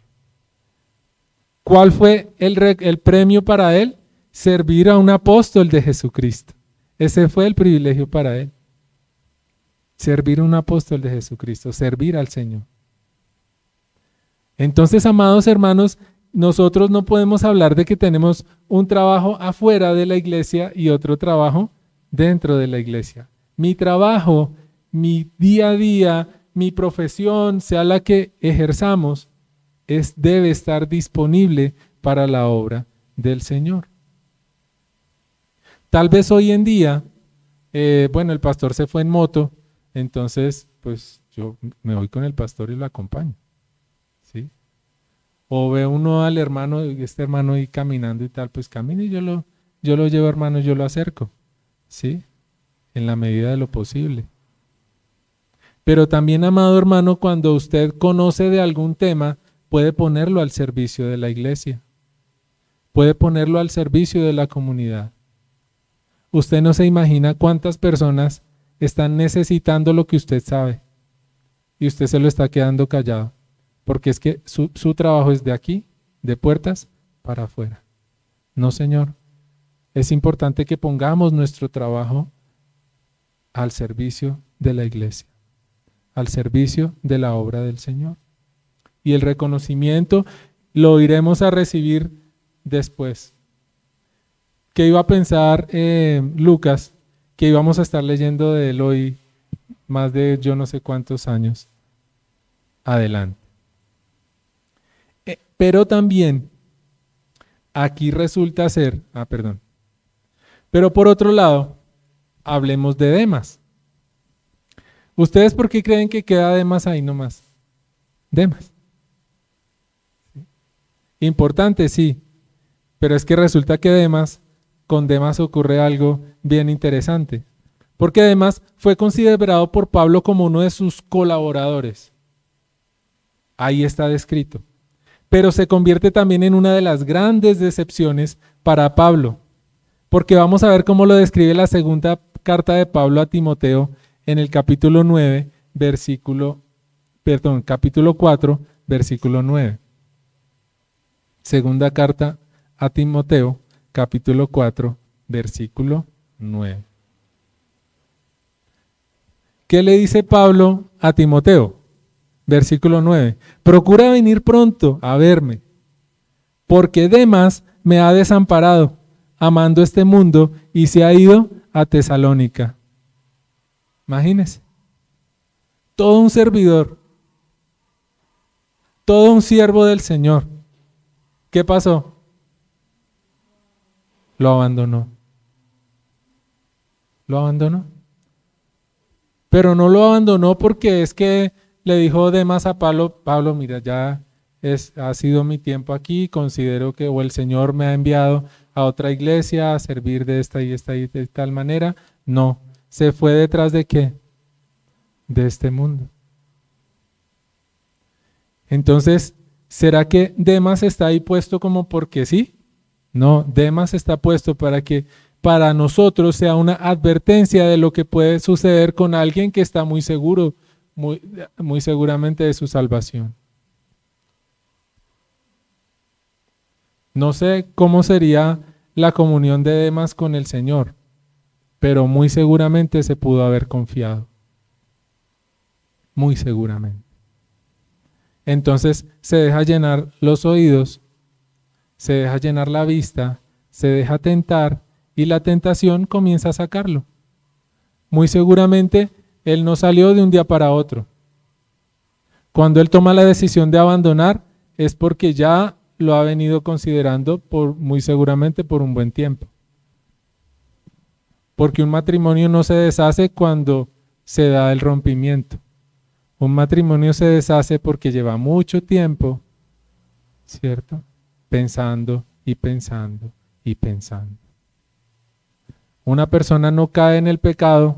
¿Cuál fue el premio para él? Servir a un apóstol de Jesucristo. Ese fue el privilegio para él. Servir a un apóstol de Jesucristo, servir al Señor. Entonces, amados hermanos, nosotros no podemos hablar de que tenemos un trabajo afuera de la iglesia y otro trabajo dentro de la iglesia. Mi trabajo, mi día a día, mi profesión, sea la que ejerzamos, debe estar disponible para la obra del Señor. Tal vez hoy en día, el pastor se fue en moto, entonces pues yo me voy con el pastor y lo acompaño, ¿sí? O ve uno al hermano, este hermano ahí caminando y tal, pues camine y yo lo llevo, hermano, yo lo acerco, ¿sí? En la medida de lo posible. Pero también, amado hermano, cuando usted conoce de algún tema, puede ponerlo al servicio de la iglesia. Puede ponerlo al servicio de la comunidad. Usted no se imagina cuántas personas están necesitando lo que usted sabe y usted se lo está quedando callado, porque es que su trabajo es de aquí, de puertas para afuera. No, Señor. Es importante que pongamos nuestro trabajo al servicio de la iglesia, al servicio de la obra del Señor. Y el reconocimiento lo iremos a recibir después. ¿Qué iba a pensar Lucas? Que íbamos a estar leyendo de él hoy más de yo no sé cuántos años adelante. Pero también aquí resulta ser, pero por otro lado, hablemos de Demas. ¿Ustedes por qué creen que queda Demas ahí nomás? Demas. Importante, sí, pero es que resulta que con Demas ocurre algo bien interesante, porque Demas fue considerado por Pablo como uno de sus colaboradores. Ahí está descrito. Pero se convierte también en una de las grandes decepciones para Pablo, porque vamos a ver cómo lo describe la segunda carta de Pablo a Timoteo en el capítulo 4, versículo 9. Segunda carta a Timoteo, capítulo 4, versículo 9. ¿Qué le dice Pablo a Timoteo? Versículo 9. Procura venir pronto a verme, porque Demas me ha desamparado, amando este mundo, y se ha ido a Tesalónica. Imagínense. Todo un servidor, todo un siervo del Señor. ¿Qué pasó? Lo abandonó. Lo abandonó. Pero no lo abandonó porque es que le dijo Demas a Pablo, Pablo, mira, ya ha sido mi tiempo aquí, considero que o el Señor me ha enviado a otra iglesia a servir de esta y esta y de tal manera. No, se fue detrás de ¿qué? De este mundo. Entonces, ¿será que Demas está ahí puesto como porque sí? No, Demas está puesto para que para nosotros sea una advertencia de lo que puede suceder con alguien que está muy seguro, muy seguramente de su salvación. No sé cómo sería la comunión de Demas con el Señor, pero muy seguramente se pudo haber confiado. Muy seguramente. Entonces se deja llenar los oídos, se deja llenar la vista, se deja tentar y la tentación comienza a sacarlo. Muy seguramente él no salió de un día para otro. Cuando él toma la decisión de abandonar es porque ya lo ha venido considerando muy seguramente por un buen tiempo. Porque un matrimonio no se deshace cuando se da el rompimiento. Un matrimonio se deshace porque lleva mucho tiempo, ¿cierto? Pensando y pensando y pensando. Una persona no cae en el pecado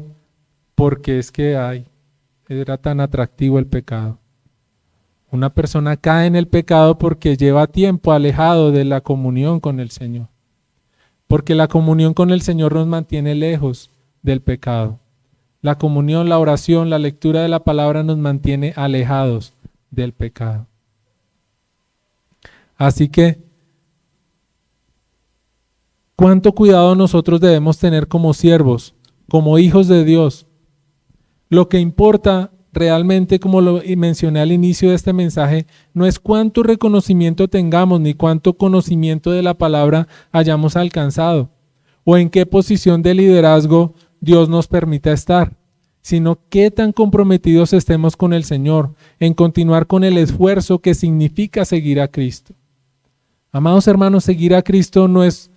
porque es que era tan atractivo el pecado. Una persona cae en el pecado porque lleva tiempo alejado de la comunión con el Señor. Porque la comunión con el Señor nos mantiene lejos del pecado. La comunión, la oración, la lectura de la palabra nos mantiene alejados del pecado. Así que, ¿cuánto cuidado nosotros debemos tener como siervos, como hijos de Dios? Lo que importa realmente, como lo mencioné al inicio de este mensaje, no es cuánto reconocimiento tengamos ni cuánto conocimiento de la palabra hayamos alcanzado o en qué posición de liderazgo Dios nos permita estar, sino qué tan comprometidos estemos con el Señor en continuar con el esfuerzo que significa seguir a Cristo. Amados hermanos, seguir a Cristo no es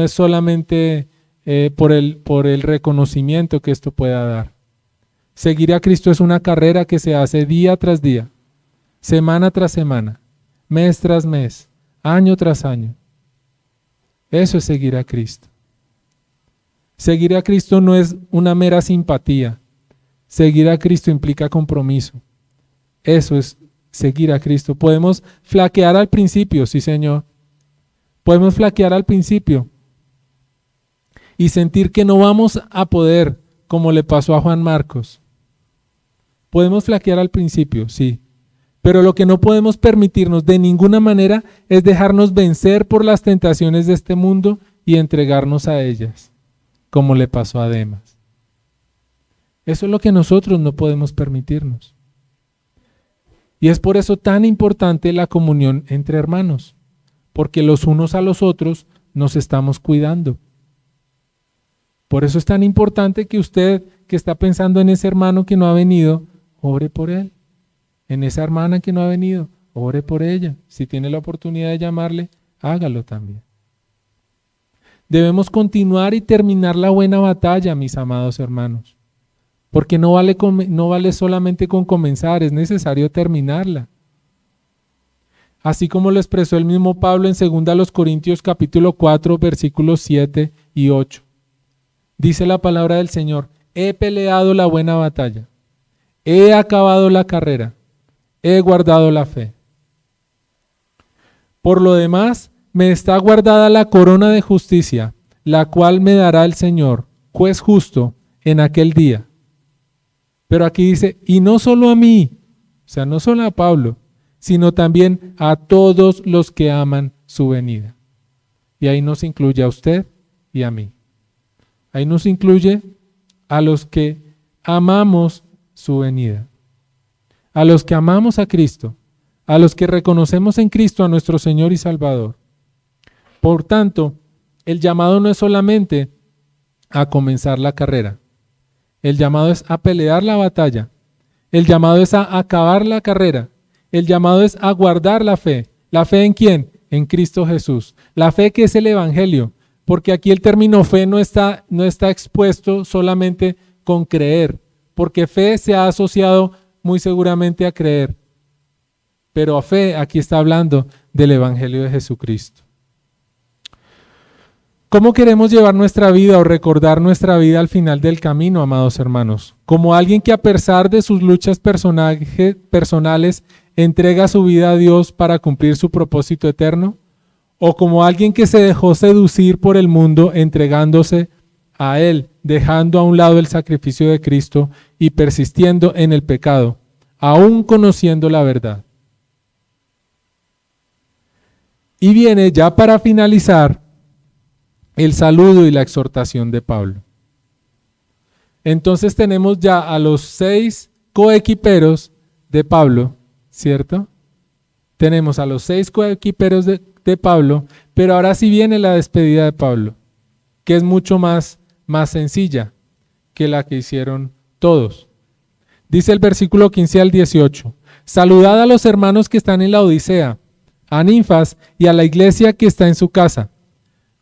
solamente por el reconocimiento que esto pueda dar. Seguir a Cristo es una carrera que se hace día tras día, semana tras semana, mes tras mes, año tras año. Eso es seguir a Cristo. Seguir a Cristo no es una mera simpatía. Seguir a Cristo implica compromiso. Eso es seguir a Cristo. Podemos flaquear al principio, sí Señor. Podemos flaquear al principio y sentir que no vamos a poder, como le pasó a Juan Marcos. Podemos flaquear al principio, sí. Pero lo que no podemos permitirnos de ninguna manera es dejarnos vencer por las tentaciones de este mundo y entregarnos a ellas, como le pasó a Demas. Eso es lo que nosotros no podemos permitirnos. Y es por eso tan importante la comunión entre hermanos, porque los unos a los otros nos estamos cuidando. Por eso es tan importante que usted, que está pensando en ese hermano que no ha venido, ore por él. En esa hermana que no ha venido, ore por ella. Si tiene la oportunidad de llamarle, hágalo también. Debemos continuar y terminar la buena batalla, mis amados hermanos. Porque no vale solamente con comenzar, es necesario terminarla. Así como lo expresó el mismo Pablo en 2 Corintios capítulo 4, versículos 7 y 8. Dice la palabra del Señor: he peleado la buena batalla, he acabado la carrera, he guardado la fe. Por lo demás, me está guardada la corona de justicia, la cual me dará el Señor, juez justo, en aquel día. Pero aquí dice, y no solo a mí, o sea, no solo a Pablo, sino también a todos los que aman su venida. Y ahí nos incluye a usted y a mí. Ahí nos incluye a los que amamos su venida, a los que amamos a Cristo, a los que reconocemos en Cristo a nuestro Señor y Salvador. Por tanto, el llamado no es solamente a comenzar la carrera, el llamado es a pelear la batalla, el llamado es a acabar la carrera, el llamado es a guardar la fe. ¿La fe en quién? En Cristo Jesús. La fe que es el Evangelio, porque aquí el término fe no está expuesto solamente con creer, porque fe se ha asociado muy seguramente a creer, pero a fe aquí está hablando del Evangelio de Jesucristo. ¿Cómo queremos llevar nuestra vida o recordar nuestra vida al final del camino, amados hermanos? ¿Como alguien que a pesar de sus luchas personales entrega su vida a Dios para cumplir su propósito eterno? ¿O como alguien que se dejó seducir por el mundo entregándose a Él, dejando a un lado el sacrificio de Cristo y persistiendo en el pecado, aún conociendo la verdad? Y viene ya para finalizar el saludo y la exhortación de Pablo. Entonces tenemos ya a los 6 coequiperos de Pablo, ¿cierto? Tenemos a los 6 coequiperos de Pablo, pero ahora sí viene la despedida de Pablo, que es mucho más sencilla que la que hicieron todos. Dice el versículo 15 al 18, saludad a los hermanos que están en la Odisea, a Ninfas y a la iglesia que está en su casa.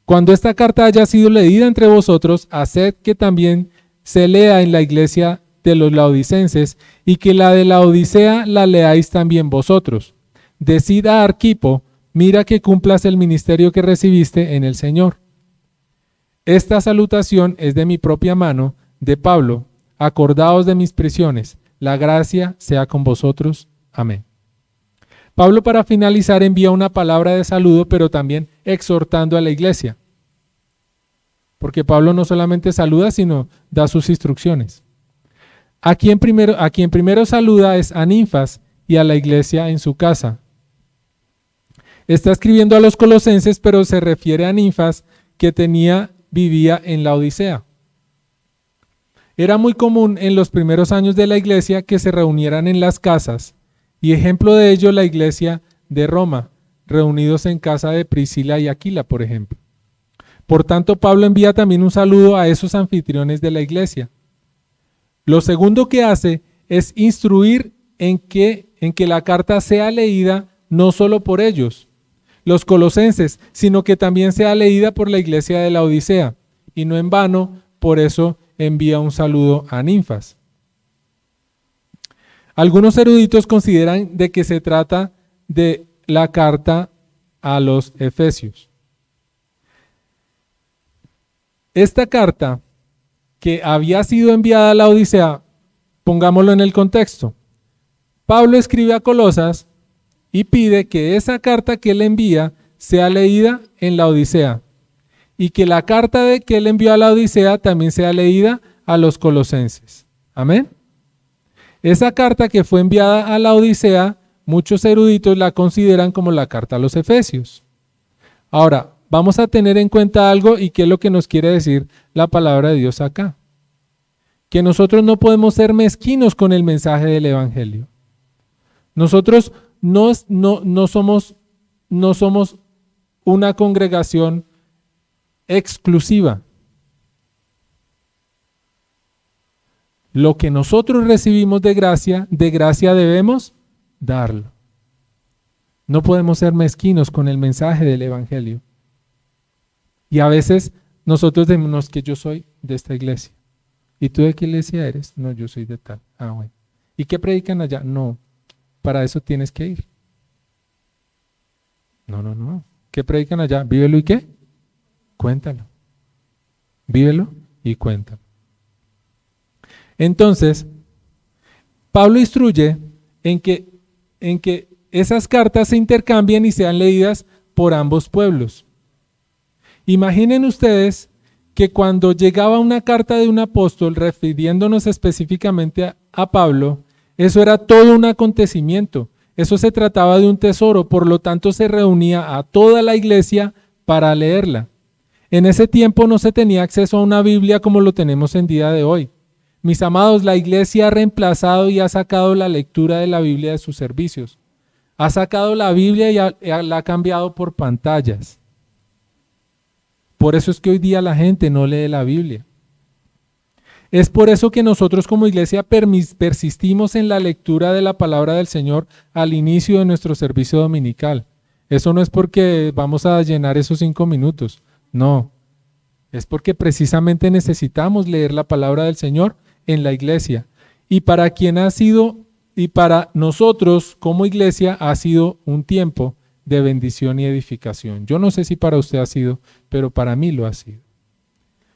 Cuando esta carta haya sido leída entre vosotros, haced que también se lea en la iglesia de los laodicenses y que la de la Odisea la leáis también vosotros. Decid a Arquipo, mira que cumplas el ministerio que recibiste en el Señor. Esta salutación es de mi propia mano, de Pablo. Acordaos de mis prisiones. La gracia sea con vosotros. Amén. Pablo, para finalizar, envía una palabra de saludo, pero también exhortando a la iglesia. Porque Pablo no solamente saluda, sino da sus instrucciones. A quien primero saluda es a Ninfas y a la iglesia en su casa. Está escribiendo a los colosenses, pero se refiere a Ninfas, que vivía en la Odisea. Era muy común en los primeros años de la iglesia que se reunieran en las casas, y ejemplo de ello la iglesia de Roma, reunidos en casa de Priscila y Aquila, por ejemplo. Por tanto, Pablo envía también un saludo a esos anfitriones de la iglesia. Lo segundo que hace es instruir en que la carta sea leída no solo por ellos, los colosenses, sino que también sea leída por la iglesia de la Odisea. Y no en vano, por eso envía un saludo a Ninfas. Algunos eruditos consideran de que se trata de la carta a los Efesios. Esta carta que había sido enviada a la Odisea, pongámoslo en el contexto. Pablo escribe a Colosas y pide que esa carta que él envía sea leída en la Odisea y que la carta que él envió a la Odisea también sea leída a los colosenses. Amén. Esa carta que fue enviada a la Odisea, muchos eruditos la consideran como la carta a los Efesios. Ahora, vamos a tener en cuenta algo y qué es lo que nos quiere decir la palabra de Dios acá. Que nosotros no podemos ser mezquinos con el mensaje del Evangelio. Nosotros no somos una congregación exclusiva. Lo que nosotros recibimos de gracia debemos darlo. No podemos ser mezquinos con el mensaje del Evangelio. Y a veces nosotros decimos que yo soy de esta iglesia. ¿Y tú de qué iglesia eres? No, yo soy de tal. Ah, bueno. ¿Y qué predican allá? No, para eso tienes que ir. No. ¿Qué predican allá? Vívelo y ¿qué? Cuéntalo. Vívelo y cuéntalo. Entonces, Pablo instruye en que esas cartas se intercambien y sean leídas por ambos pueblos. Imaginen ustedes que cuando llegaba una carta de un apóstol refiriéndonos específicamente a Pablo, eso era todo un acontecimiento. Eso se trataba de un tesoro, por lo tanto se reunía a toda la iglesia para leerla. En ese tiempo no se tenía acceso a una Biblia como lo tenemos en día de hoy. Mis amados, la iglesia ha reemplazado y ha sacado la lectura de la Biblia de sus servicios. Ha sacado la Biblia y la ha cambiado por pantallas. Por eso es que hoy día la gente no lee la Biblia. Es por eso que nosotros como iglesia persistimos en la lectura de la palabra del Señor al inicio de nuestro servicio dominical. Eso no es porque vamos a llenar esos 5 minutos, no. Es porque precisamente necesitamos leer la palabra del Señor en la iglesia. Y para quien ha sido, y para nosotros como iglesia ha sido un tiempo de bendición y edificación. Yo no sé si para usted ha sido, pero para mí lo ha sido.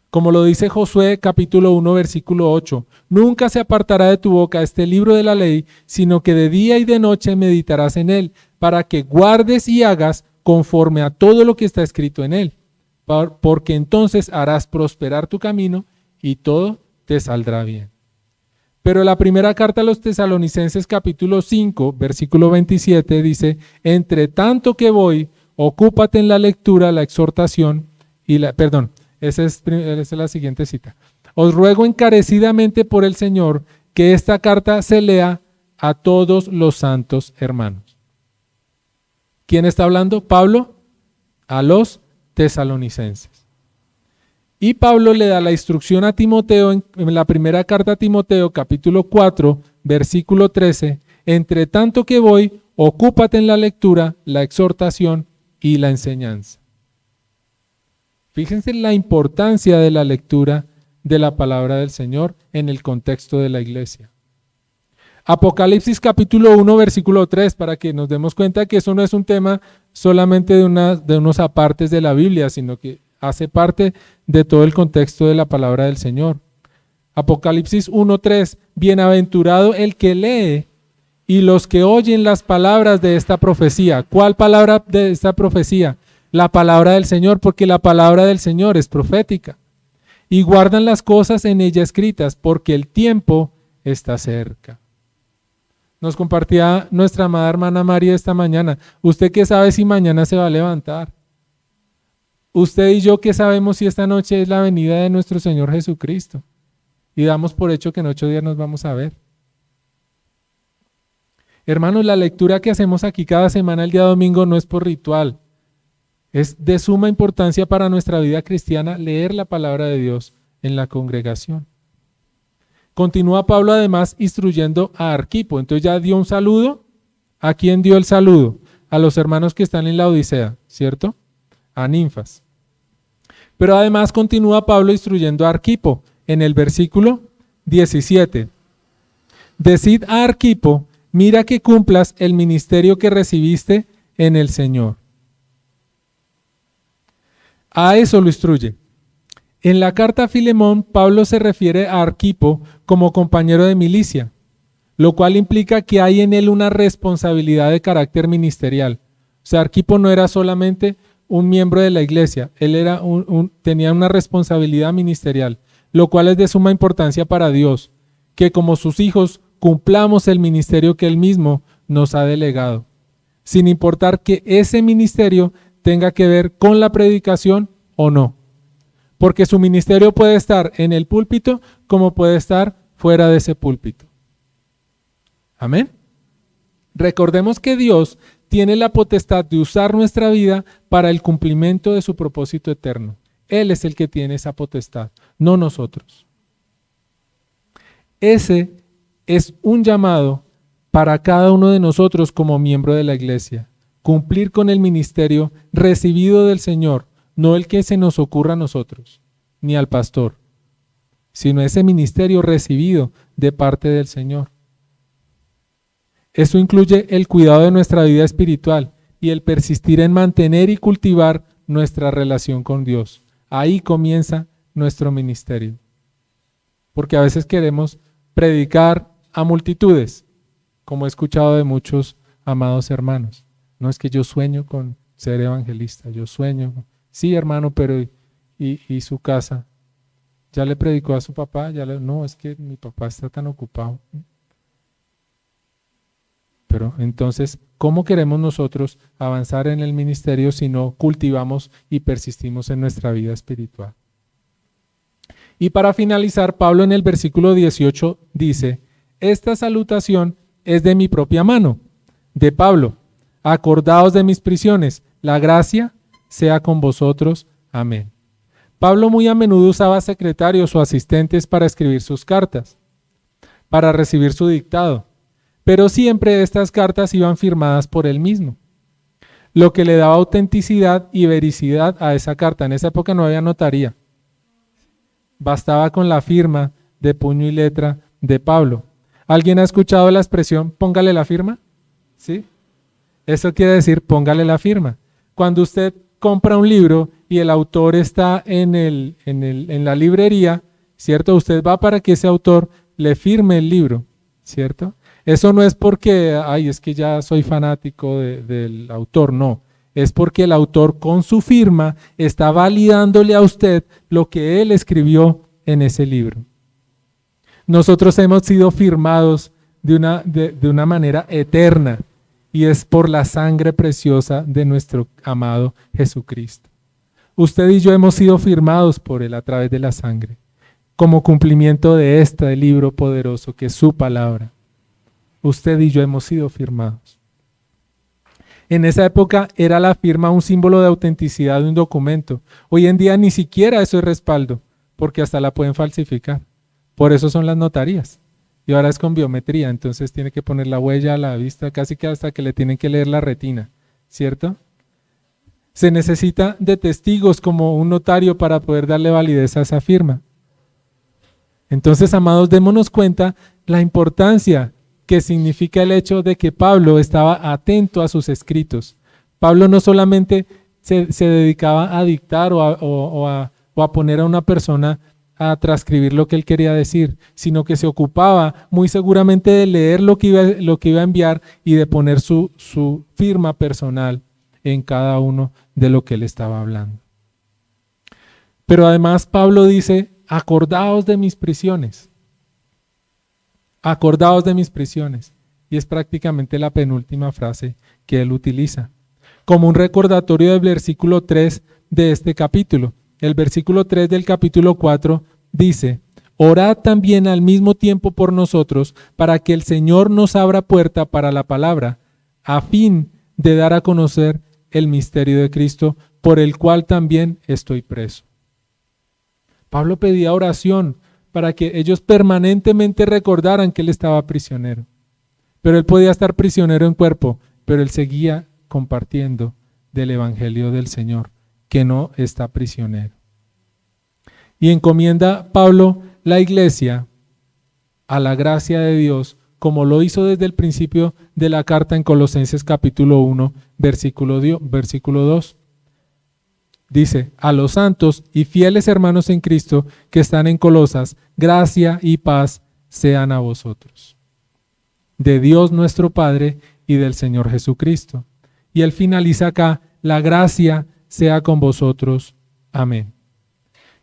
Como lo dice Josué capítulo 1 versículo 8, nunca se apartará de tu boca este libro de la ley, sino que de día y de noche meditarás en él, para que guardes y hagas conforme a todo lo que está escrito en él, porque entonces harás prosperar tu camino y todo te saldrá bien. Pero la primera carta a los Tesalonicenses capítulo 5 versículo 27 dice, entre tanto que voy, ocúpate en la lectura, la exhortación y la... Esa es la siguiente cita. Os ruego encarecidamente por el Señor que esta carta se lea a todos los santos hermanos. ¿Quién está hablando? Pablo a los tesalonicenses. Y Pablo le da la instrucción a Timoteo en la primera carta a Timoteo, capítulo 4, versículo 13. Entre tanto que voy, ocúpate en la lectura, la exhortación y la enseñanza. Fíjense la importancia de la lectura de la palabra del Señor en el contexto de la iglesia. Apocalipsis capítulo 1 versículo 3, para que nos demos cuenta que eso no es un tema solamente de unos apartes de la Biblia, sino que hace parte de todo el contexto de la palabra del Señor. Apocalipsis 1:3, bienaventurado el que lee y los que oyen las palabras de esta profecía. ¿Cuál palabra de esta profecía? La palabra del Señor, porque la palabra del Señor es profética. Y guardan las cosas en ella escritas, porque el tiempo está cerca. Nos compartía nuestra amada hermana María esta mañana. ¿Usted qué sabe si mañana se va a levantar? Usted y yo qué sabemos si esta noche es la venida de nuestro Señor Jesucristo. Y damos por hecho que en 8 días nos vamos a ver. Hermanos, la lectura que hacemos aquí cada semana el día domingo no es por ritual. Es de suma importancia para nuestra vida cristiana leer la palabra de Dios en la congregación. Continúa Pablo además instruyendo a Arquipo. Entonces ya dio un saludo. ¿A quién dio el saludo? A los hermanos que están en la Odisea, ¿cierto? A Ninfas. Pero además continúa Pablo instruyendo a Arquipo en el versículo 17. Decid a Arquipo, mira que cumplas el ministerio que recibiste en el Señor. A eso lo instruye. En la carta a Filemón, Pablo se refiere a Arquipo como compañero de milicia, lo cual implica que hay en él una responsabilidad de carácter ministerial. O sea, Arquipo no era solamente un miembro de la iglesia, él era tenía una responsabilidad ministerial, lo cual es de suma importancia para Dios, que como sus hijos cumplamos el ministerio que él mismo nos ha delegado, sin importar que ese ministerio tenga que ver con la predicación o no. Porque su ministerio puede estar en el púlpito como puede estar fuera de ese púlpito. Amén. Recordemos que Dios tiene la potestad de usar nuestra vida para el cumplimiento de su propósito eterno. Él es el que tiene esa potestad, no nosotros. Ese es un llamado para cada uno de nosotros como miembro de la iglesia. Cumplir con el ministerio recibido del Señor, no el que se nos ocurra a nosotros, ni al pastor, sino ese ministerio recibido de parte del Señor. Eso incluye el cuidado de nuestra vida espiritual y el persistir en mantener y cultivar nuestra relación con Dios. Ahí comienza nuestro ministerio. Porque a veces queremos predicar a multitudes, como he escuchado de muchos amados hermanos. No es que yo sueño con ser evangelista, yo sueño. Sí, hermano, pero ¿y su casa? ¿Ya le predicó a su papá? No, es que mi papá está tan ocupado. Pero entonces, ¿cómo queremos nosotros avanzar en el ministerio si no cultivamos y persistimos en nuestra vida espiritual? Y para finalizar, Pablo en el versículo 18 dice, esta salutación es de mi propia mano, de Pablo. Acordaos de mis prisiones, la gracia sea con vosotros. Amén. Pablo muy a menudo usaba secretarios o asistentes para escribir sus cartas, para recibir su dictado, pero siempre estas cartas iban firmadas por él mismo, lo que le daba autenticidad y vericidad a esa carta. En esa época no había notaría, bastaba con la firma de puño y letra de Pablo. ¿Alguien ha escuchado la expresión póngale la firma? ¿Sí? Eso quiere decir póngale la firma. Cuando usted compra un libro y el autor está en la librería, ¿cierto? Usted va para que ese autor le firme el libro, ¿cierto? Eso no es porque, ay, es que ya soy fanático del autor, no. Es porque el autor con su firma está validándole a usted lo que él escribió en ese libro. Nosotros hemos sido firmados de una manera eterna y es por la sangre preciosa de nuestro amado Jesucristo. Usted y yo hemos sido firmados por Él a través de la sangre, como cumplimiento de este libro poderoso que es su palabra. Usted y yo hemos sido firmados. En esa época era la firma un símbolo de autenticidad de un documento. Hoy en día ni siquiera eso es respaldo, porque hasta la pueden falsificar. Por eso son las notarías. Y ahora es con biometría, entonces tiene que poner la huella a la vista, casi que hasta que le tienen que leer la retina, ¿cierto? Se necesita de testigos como un notario para poder darle validez a esa firma. Entonces, amados, démonos cuenta la importancia que significa el hecho de que Pablo estaba atento a sus escritos. Pablo no solamente se dedicaba a dictar o a poner a una persona a transcribir lo que él quería decir, sino que se ocupaba muy seguramente de leer lo que iba a enviar y de poner su firma personal en cada uno de lo que él estaba hablando. Pero además Pablo dice, acordaos de mis prisiones. Acordaos de mis prisiones. Y es prácticamente la penúltima frase que él utiliza, como un recordatorio del versículo 3 de este capítulo. El versículo 3 del capítulo 4 dice, orad también al mismo tiempo por nosotros para que el Señor nos abra puerta para la palabra, a fin de dar a conocer el misterio de Cristo, por el cual también estoy preso. Pablo pedía oración para que ellos permanentemente recordaran que él estaba prisionero. Pero él podía estar prisionero en cuerpo, pero él seguía compartiendo del evangelio del Señor, que no está prisionero. Y encomienda Pablo la iglesia a la gracia de Dios, como lo hizo desde el principio de la carta en Colosenses capítulo 1, versículo 2. Dice, a los santos y fieles hermanos en Cristo que están en Colosas, gracia y paz sean a vosotros. De Dios nuestro Padre y del Señor Jesucristo. Y él finaliza acá, la gracia sea con vosotros. Amén.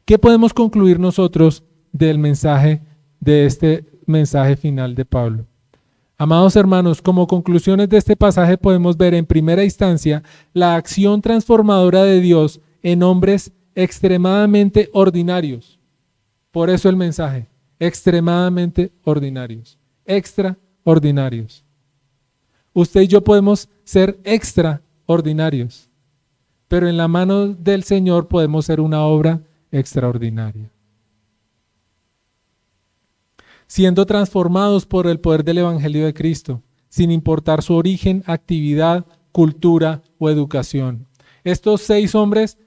¿Qué podemos concluir nosotros del mensaje, de este mensaje final de Pablo? Amados hermanos, como conclusiones de este pasaje podemos ver en primera instancia la acción transformadora de Dios en hombres extremadamente ordinarios. Por eso el mensaje, extremadamente ordinarios, extraordinarios. Usted y yo podemos ser extraordinarios, pero en la mano del Señor podemos ser una obra extraordinaria. Siendo transformados por el poder del Evangelio de Cristo, sin importar su origen, actividad, cultura o educación. Estos 6 hombres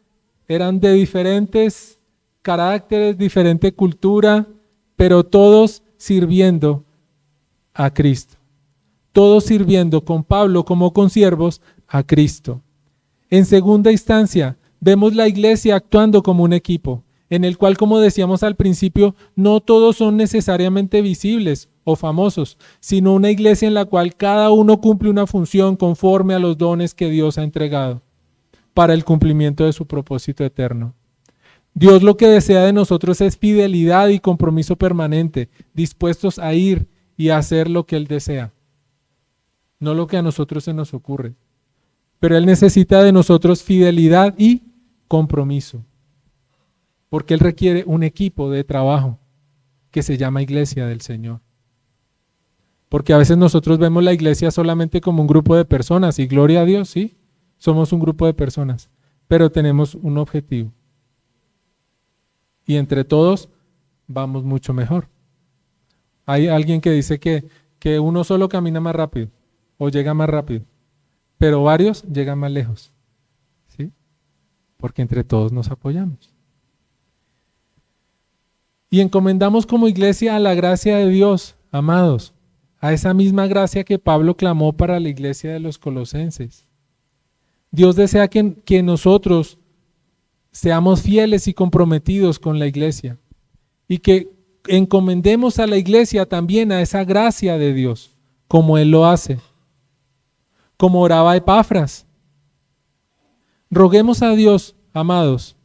eran de diferentes caracteres, diferente cultura, pero todos sirviendo a Cristo. Todos sirviendo con Pablo como consiervos a Cristo. En segunda instancia, vemos la iglesia actuando como un equipo, en el cual, como decíamos al principio, no todos son necesariamente visibles o famosos, sino una iglesia en la cual cada uno cumple una función conforme a los dones que Dios ha entregado para el cumplimiento de su propósito eterno. Dios lo que desea de nosotros es fidelidad y compromiso permanente, dispuestos a ir y a hacer lo que Él desea. no lo que a nosotros se nos ocurre. Pero Él necesita de nosotros fidelidad y compromiso, porque Él requiere un equipo de trabajo que se llama Iglesia del Señor. Porque a veces nosotros vemos la iglesia solamente como un grupo de personas, y gloria a Dios, sí, somos un grupo de personas, pero tenemos un objetivo. Y entre todos vamos mucho mejor. Hay alguien que dice que uno solo camina más rápido o llega más rápido, pero varios llegan más lejos, ¿sí? Porque entre todos nos apoyamos. Y encomendamos como iglesia a la gracia de Dios, amados, a esa misma gracia que Pablo clamó para la iglesia de los colosenses. Dios desea que nosotros seamos fieles y comprometidos con la iglesia y que encomendemos a la iglesia también a esa gracia de Dios, como Él lo hace, como oraba Epafras. Roguemos a Dios, amados,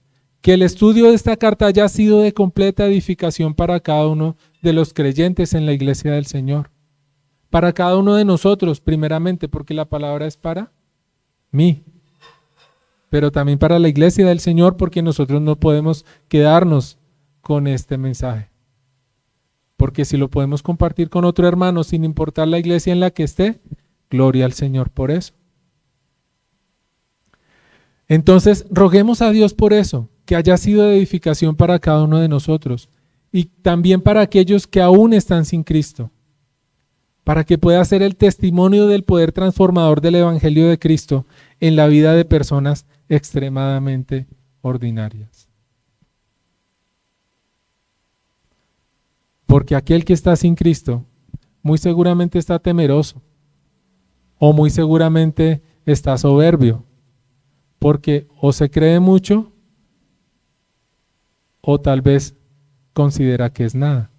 que el estudio de esta carta haya sido de completa edificación para cada uno de los creyentes en la iglesia del Señor. Para cada uno de nosotros, primeramente, porque la palabra es para mí, pero también para la iglesia del Señor, porque nosotros no podemos quedarnos con este mensaje. Porque si lo podemos compartir con otro hermano, sin importar la iglesia en la que esté, gloria al Señor por eso. Entonces, roguemos a Dios por eso, que haya sido de edificación para cada uno de nosotros, y también para aquellos que aún están sin Cristo, para que pueda ser el testimonio del poder transformador del Evangelio de Cristo en la vida de personas extremadamente ordinarias. Porque aquel que está sin Cristo muy seguramente está temeroso o muy seguramente está soberbio, porque o se cree mucho o tal vez considera que es nada.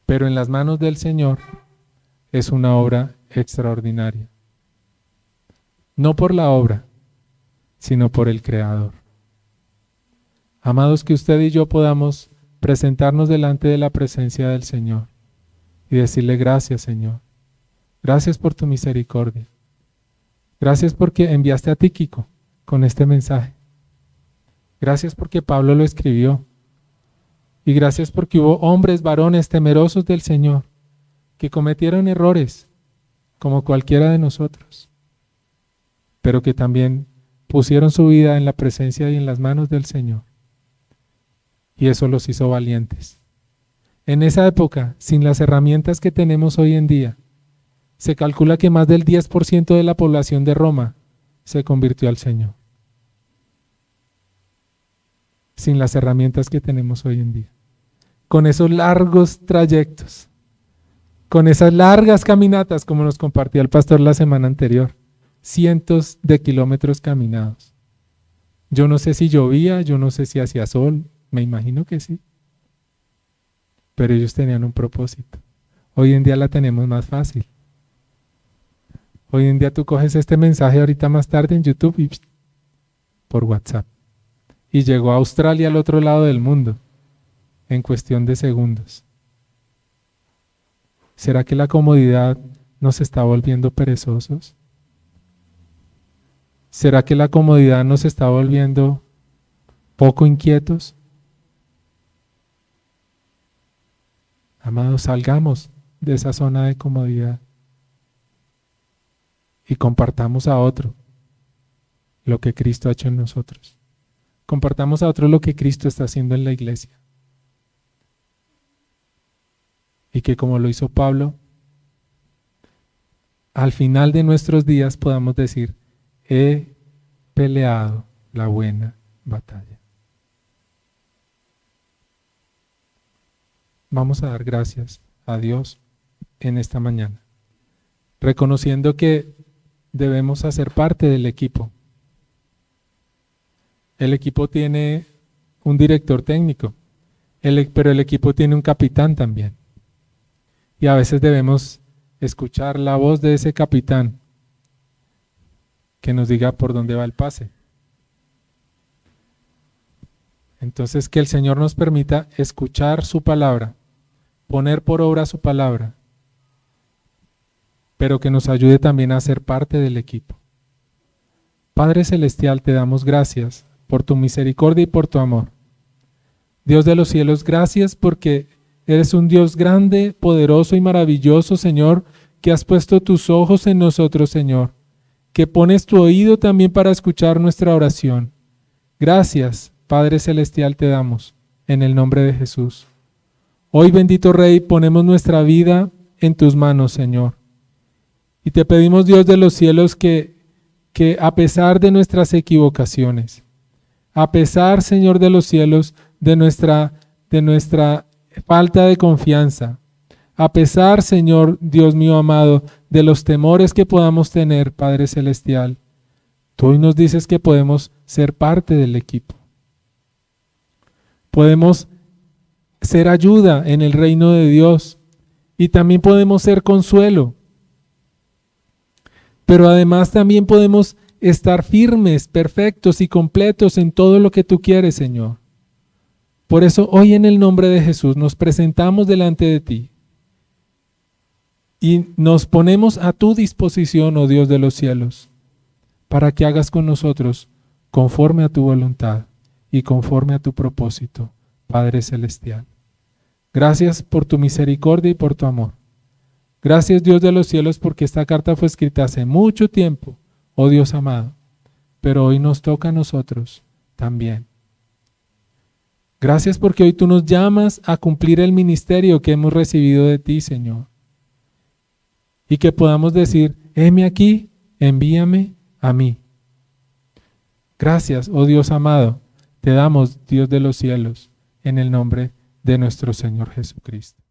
Pero en las manos del Señor es una obra extraordinaria. No por la obra, sino por el Creador. Amados, que usted y yo podamos presentarnos delante de la presencia del Señor y decirle gracias, Señor. Gracias por tu misericordia. Gracias porque enviaste a Tíquico con este mensaje. Gracias porque Pablo lo escribió. Y gracias porque hubo hombres, varones temerosos del Señor, que cometieron errores, como cualquiera de nosotros, pero que también pusieron su vida en la presencia y en las manos del Señor. Y eso los hizo valientes. En esa época, sin las herramientas que tenemos hoy en día, se calcula que más del 10% de la población de Roma se convirtió al Señor. Sin las herramientas que tenemos hoy en día. Con esos largos trayectos, con esas largas caminatas, como nos compartía el pastor la semana anterior, cientos de kilómetros caminados. Yo no sé si llovía, yo no sé si hacía sol, me imagino que sí. Pero ellos tenían un propósito. Hoy en día la tenemos más fácil. Hoy en día tú coges este mensaje ahorita más tarde en YouTube y por WhatsApp. Y llegó a Australia, al otro lado del mundo, en cuestión de segundos. ¿Será que la comodidad nos está volviendo perezosos? ¿Será que la comodidad nos está volviendo poco inquietos? Amados, salgamos de esa zona de comodidad y compartamos a otro lo que Cristo ha hecho en nosotros. Compartamos a otro lo que Cristo está haciendo en la iglesia. Y que como lo hizo Pablo, al final de nuestros días podamos decir, he peleado la buena batalla. Vamos a dar gracias a Dios en esta mañana, reconociendo que debemos hacer parte del equipo. El equipo tiene un director técnico, pero el equipo tiene un capitán también. Y a veces debemos escuchar la voz de ese capitán que nos diga por dónde va el pase. Entonces, que el Señor nos permita escuchar su palabra, poner por obra su palabra pero que nos ayude también a ser parte del equipo. Padre Celestial, te damos gracias por tu misericordia y por tu amor. Dios de los cielos, gracias porque eres un Dios grande, poderoso y maravilloso, Señor, que has puesto tus ojos en nosotros, Señor, que pones tu oído también para escuchar nuestra oración. Gracias, Padre Celestial, te damos, en el nombre de Jesús. Hoy, bendito Rey, ponemos nuestra vida en tus manos, Señor. Y te pedimos, Dios de los cielos, que a pesar de nuestras equivocaciones, a pesar, Señor de los cielos, de nuestra falta de confianza, a pesar, Señor, Dios mío amado, de los temores que podamos tener, Padre Celestial, tú hoy nos dices que podemos ser parte del equipo. Podemos ser ayuda en el reino de Dios y también podemos ser consuelo. Pero además también podemos estar firmes, perfectos y completos en todo lo que tú quieres, Señor. Por eso hoy en el nombre de Jesús nos presentamos delante de ti y nos ponemos a tu disposición, oh Dios de los cielos, para que hagas con nosotros conforme a tu voluntad y conforme a tu propósito, Padre Celestial. Gracias por tu misericordia y por tu amor. Gracias, Dios de los cielos, porque esta carta fue escrita hace mucho tiempo, oh Dios amado, pero hoy nos toca a nosotros también. Gracias porque hoy tú nos llamas a cumplir el ministerio que hemos recibido de ti, Señor. Y que podamos decir, heme aquí, envíame a mí. Gracias, oh Dios amado, te damos, Dios de los cielos, en el nombre de nuestro Señor Jesucristo.